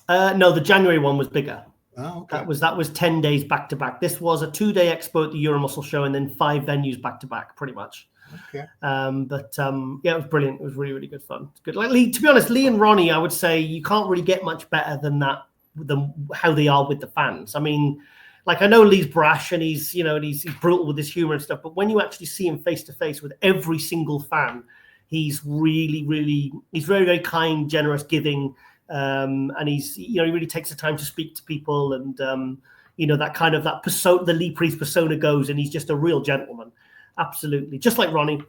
No, the January one was bigger. Oh, okay. That was 10 days back to back. This was a 2-day expo at the Euromuscle show, and then 5 venues back to back, pretty much. Okay. It was brilliant. It was really, really good fun. It's good. Like Lee, to be honest, Lee and Ronnie, I would say you can't really get much better than that, than how they are with the fans. I mean, like, I know Lee's brash and he's, you know, and he's brutal with his humor and stuff, but when you actually see him face to face with every single fan, he's really, he's very, very kind, generous, giving, and he's, you know, he really takes the time to speak to people, and you know, that kind of, that persona, the Lee Priest persona goes, and he's just a real gentleman. Absolutely, just like Ronnie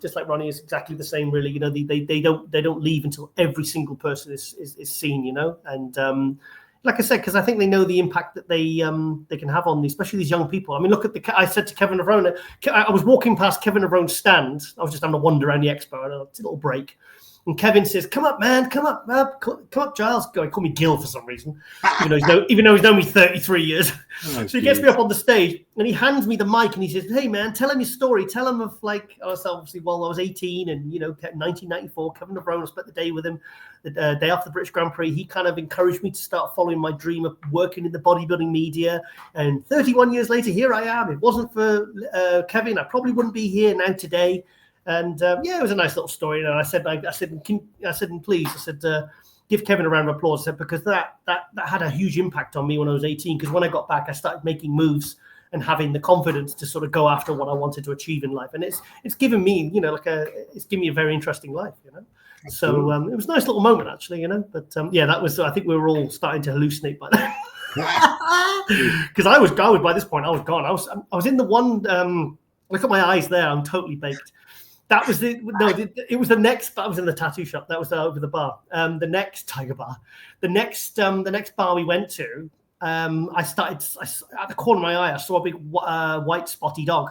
is exactly the same, really. You know, they don't leave until every single person is seen, you know, and like I said, because I think they know the impact that they can have on these, especially these young people. I mean, look at I said to Kevin Navarone, I was walking past Kevin Navarone's stand. I was just having a wander around the expo, a little break. And Kevin says, "Come up, man, come up, Giles." He called me Gil for some reason, even though he's known me 33 years. Oh, so he gets me up on the stage and he hands me the mic and he says, "Hey, man, tell him your story. Tell him of, like, I was 18 and, you know, 1994, Kevin Navarone, spent the day with him, the day after the British Grand Prix. He kind of encouraged me to start following my dream of working in the bodybuilding media. And 31 years later, here I am. It wasn't for Kevin, I probably wouldn't be here now today." And yeah, it was a nice little story. And I said, please, give Kevin a round of applause. I said, because that had a huge impact on me when I was 18. Because when I got back, I started making moves and having the confidence to sort of go after what I wanted to achieve in life. And it's given me, you know, it's given me a very interesting life, you know. So it was a nice little moment, actually, you know. But yeah, that was, I think we were all starting to hallucinate by then. Because I was by this point, I was gone. I was in the one. Look at my eyes there. I'm totally baked. That was it was the next. I was in the tattoo shop. That was over the bar. The next Tiger Bar. The next bar we went to. At the corner of my eye, I saw a big white spotty dog,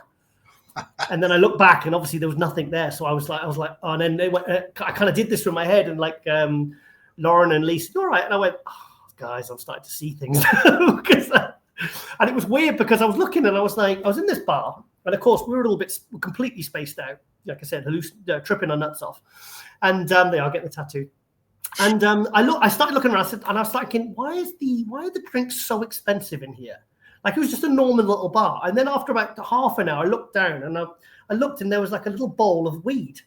and then I looked back, and obviously there was nothing there. So I was like, oh, and then they went. I kind of did this from my head, and like Lauren and Lee said, "All right," and I went, "Oh, guys, I'm starting to see things." And it was weird because I was looking, and I was in this bar, and of course we were a little bit completely spaced out. Like I said, tripping our nuts off, and they are getting the tattoo. And I started looking around, and I was thinking, why are the drinks so expensive in here? Like, it was just a normal little bar. And then after about half an hour, I looked down, and I looked, and there was like a little bowl of weed.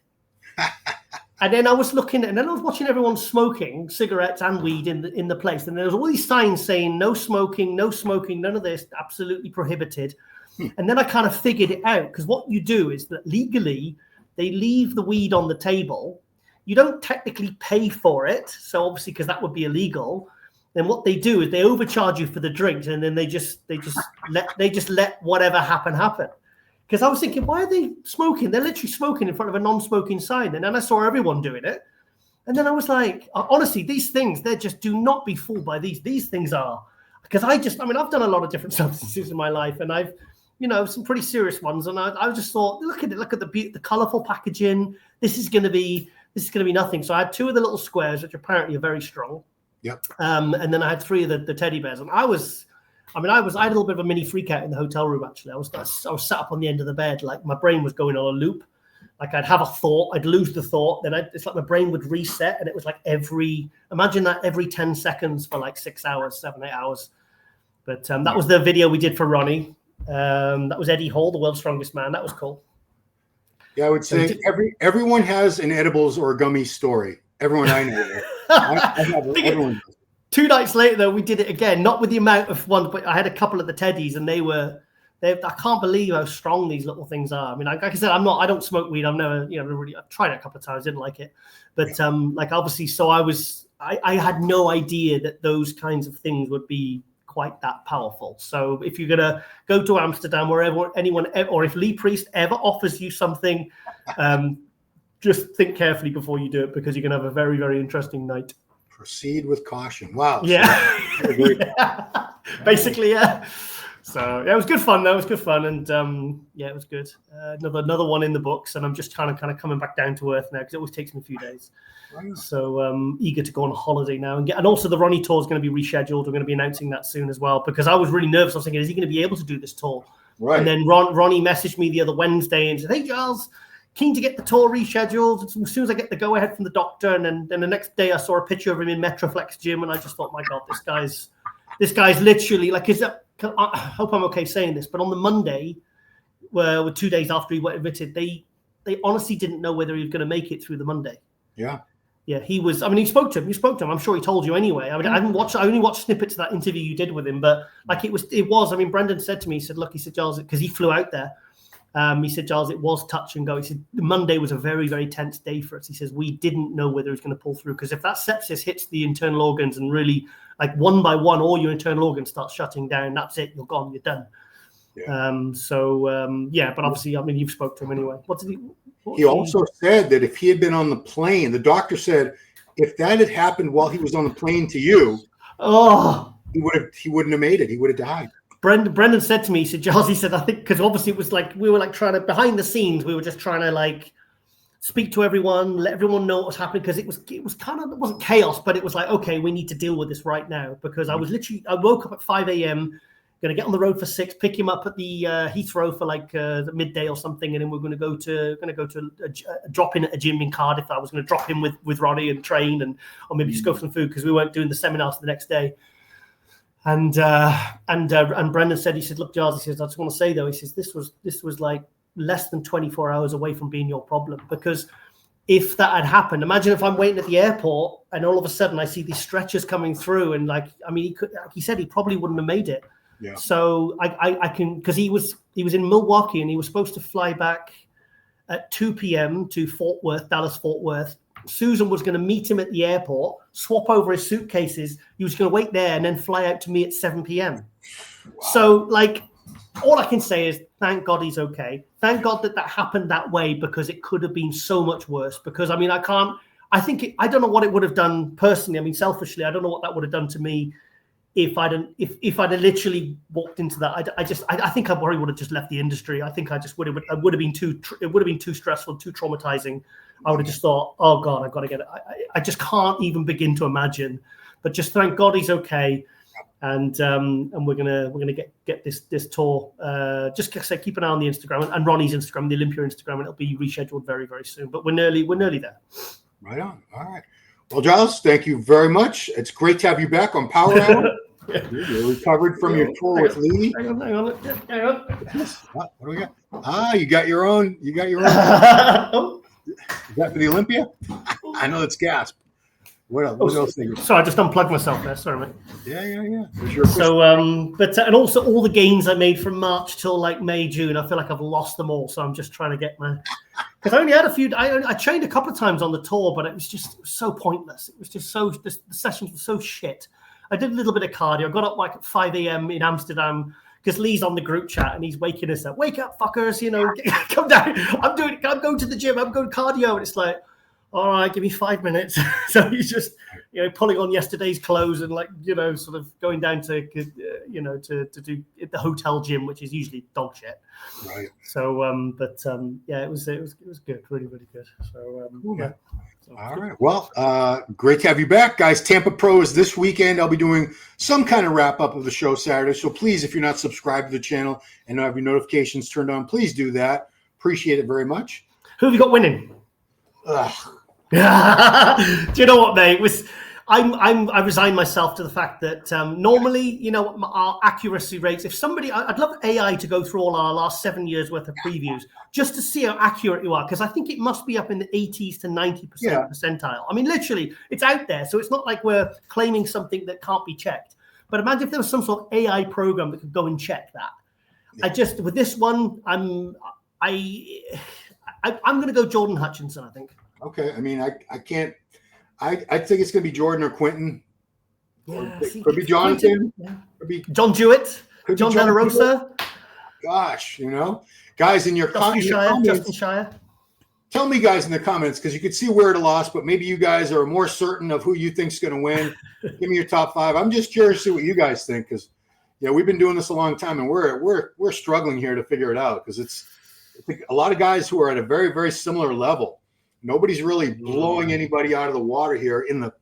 And then I was looking, and then I was watching everyone smoking cigarettes and weed in the place, and there was all these signs saying no smoking, none of this, absolutely prohibited. And then I kind of figured it out, because what you do is that legally they leave the weed on the table. You don't technically pay for it, so obviously, because that would be illegal. Then what they do is they overcharge you for the drinks, and then they just let whatever happen. Because I was thinking, why are they smoking? They're literally smoking in front of a non-smoking sign. And then I saw everyone doing it, and then I was like, honestly, these things, they just do not be fooled by these. These things are, because I've done a lot of different substances in my life, and I've, you know, some pretty serious ones. And I just thought, look at the colorful packaging. This is going to be nothing. So I had 2 of the little squares, which apparently are very strong. Yep. And then I had 3 of the teddy bears. And I had a little bit of a mini freak out in the hotel room, actually. I was sat up on the end of the bed, like my brain was going on a loop. Like, I'd have a thought, I'd lose the thought, then it's like my brain would reset, and it was like imagine that every 10 seconds for like 6 hours, 7-8 hours. But that was the video we did for Ronnie. That was Eddie Hall, the world's strongest man. That was cool. Yeah, I would say everyone has an edibles or gummy story. Everyone I know. Everyone. 2 nights later, though, we did it again. Not with the amount of ones, but I had a couple of the teddies, and I can't believe how strong these little things are. I mean, like I said, I don't smoke weed. I've never, you know, really. I've tried it a couple of times, didn't like it, but like, obviously, so I had no idea that those kinds of things would be quite that powerful. So if you're gonna go to Amsterdam, wherever anyone, or if Lee Priest ever offers you something, just think carefully before you do it, because you're gonna have a very, very interesting night. Proceed with caution. Wow. Yeah. Yeah. Basically, yeah. So yeah, it was good fun though. It was good fun, and yeah, it was good. Another one in the books, and I'm just kind of coming back down to earth now, because it always takes me a few days. Wow. So eager to go on holiday now, and also the Ronnie tour is going to be rescheduled. We're going to be announcing that soon as well, because I was really nervous. I was thinking, is he going to be able to do this tour? Right. And then Ronnie messaged me the other Wednesday and said, "Hey Giles, keen to get the tour rescheduled as soon as I get the go ahead from the doctor." And then the next day I saw a picture of him in Metroflex gym, and I just thought, my God, this guy's literally like, I hope I'm okay saying this, but on the Monday, where 2 days after he went admitted, they honestly didn't know whether he was going to make it through the Monday. Yeah. Yeah, he was. I mean, you spoke to him. I'm sure he told you anyway. I mean, I only watched snippets of that interview you did with him, but like it was. I mean, Brendan said to me, he said, "Look," he said, "Giles," because he flew out there. He said, "Giles, it was touch and go." He said, "Monday was a very, very tense day for us." He says, "We didn't know whether he was going to pull through because if that sepsis hits the internal organs and really, like one by one, all your internal organs start shutting down. That's it. You're gone. You're done." Yeah. But obviously, I mean, you've spoke to him anyway. He also said that if he had been on the plane, the doctor said if that had happened while he was on the plane to you, he wouldn't have made it. He would have died. Brendan said to me, he said, "Giles," he said, "I think because obviously it was like we were like trying to behind the scenes, we were just trying to like speak to everyone, let everyone know what was happening because it was kind of, it wasn't chaos, but it was like, okay, we need to deal with this right now because I woke up at 5 a.m. going to get on the road for 6, pick him up at the Heathrow for like the midday or something, and then we're going to go to a drop in at a gym in Cardiff. I was going to drop him with Ronnie and train, or maybe just go for some food because we weren't doing the seminars the next day. And Brendan said, he said, "Look, Giles," he says, "I just want to say though," he says, this was like less than 24 hours away from being your problem because if that had happened, imagine if I'm waiting at the airport and all of a sudden I see these stretchers coming through and like, I mean, he said he probably wouldn't have made it." Yeah. So I can, because he was in Milwaukee and he was supposed to fly back at 2 p.m. to Dallas Fort Worth. Susan was going to meet him at the airport, swap over his suitcases. He was going to wait there and then fly out to me at 7 p.m. Wow. So like, all I can say is thank God he's okay. Thank God that happened that way because it could have been so much worse. Because I mean, I don't know what it would have done personally. I mean, selfishly, I don't know what that would have done to me if I'd literally walked into that. I think I probably would have just left the industry. I think it would have been too stressful, too traumatizing. I would have just thought, oh God, I've got to get it. I just can't even begin to imagine. But just thank God he's okay. And we're gonna get this tour. Just say keep an eye on the Instagram and Ronnie's Instagram, the Olympia Instagram, and it'll be rescheduled very, very soon. But we're nearly there. Right on. All right. Well, Giles, thank you very much. It's great to have you back on Power Hour. You're recovered from your tour with Lee. Hang on. What do we got? You got your own. You got Is that for the Olympia? I know it's gasp. What else? Sorry, I just unplugged myself there. Sorry, mate. Yeah. So, and also all the gains I made from March till like May, June, I feel like I've lost them all. So I'm just trying to get because I only had a few. I trained a couple of times on the tour, but it was just so pointless. It was just the sessions were so shit. I did a little bit of cardio. I got up like at 5 a.m. in Amsterdam because Lee's on the group chat and he's waking us up. Wake up, fuckers! Come down. I'm going to the gym. I'm going cardio, and it's like, all right, give me 5 minutes. So he's just, pulling on yesterday's clothes and like, sort of going down to to do the hotel gym, which is usually dog shit. Right. So, it was good, really, really good. So, yeah. All right. Well, great to have you back, guys. Tampa Pro is this weekend. I'll be doing some kind of wrap up of the show Saturday. So please, if you're not subscribed to the channel and have your notifications turned on, please do that. Appreciate it very much. Who have you got winning? Do you know what, mate? I resigned myself to the fact that normally, our accuracy rates. If somebody, I'd love AI to go through all our last 7 years worth of previews just to see how accurate you are, because I think it must be up in the 80s to 90% percentile. I mean, literally, it's out there, so it's not like we're claiming something that can't be checked. But imagine if there was some sort of AI program that could go and check that. Yeah. With this one, I'm going to go Jordan Hutchinson, I think. Okay. I mean, I can't. I think it's going to be Jordan or Quinton. Yeah, could be Jonathan. Yeah. Could be John Jewett. Jon DeLarosa. Gosh, guys in your comments. Justin Shier. Tell me, guys, in the comments, because you could see where to lost, but maybe you guys are more certain of who you think's going to win. Give me your top 5. I'm just curious to see what you guys think, because we've been doing this a long time, and we're struggling here to figure it out because it's a lot of guys who are at a very, very similar level. Nobody's really blowing anybody out of the water here in the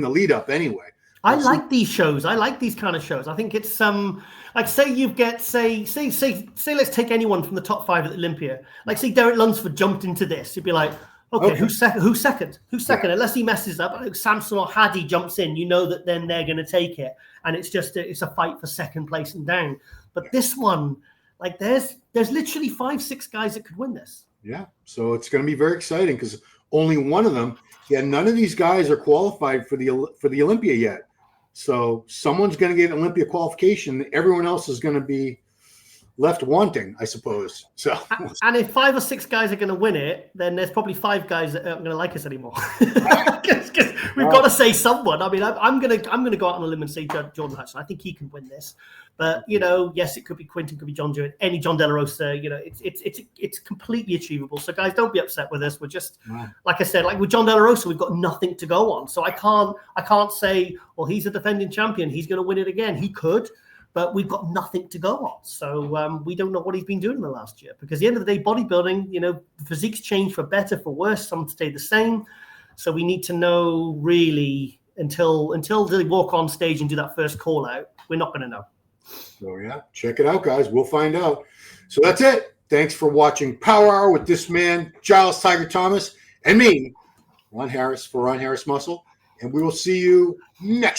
lead up anyway. I like these shows. I like these kind of shows. I think it's like say you get say let's take anyone from the top 5 at Olympia. Like say Derek Lunsford jumped into this. You'd be like, okay. Who's second? Yeah. Unless he messes up, like Samson or Hadi jumps in, that then they're going to take it, and it's a fight for second place and down. But this one, like there's literally 5-6 guys that could win this. Yeah, so it's going to be very exciting because only one of them Yeah, none of these guys are qualified for the Olympia yet. So someone's going to get Olympia qualification. Everyone else is going to be left wanting, I suppose. So, and if 5 or 6 guys are going to win it, then there's probably 5 guys that aren't going to like us anymore. Cause we've got to say someone. I mean, I'm going to go out on a limb and say Jordan Hutchinson. I think he can win this. But yes, it could be Quinton, could be Jon Jewett, any Jon DeLarosa. It's completely achievable. So guys, don't be upset with us. We're just like I said, like with Jon DeLarosa, we've got nothing to go on. So I can't say, well, he's a defending champion, he's going to win it again. He could. But we've got nothing to go on. So we don't know what he's been doing in the last year. Because at the end of the day, bodybuilding, the physiques change for better, for worse. Some stay the same. So we need to know really until they walk on stage and do that first call out, we're not going to know. So yeah, check it out, guys. We'll find out. So that's it. Thanks for watching Power Hour with this man, Giles Tiger Thomas, and me, Ron Harris for Ron Harris Muscle. And we will see you next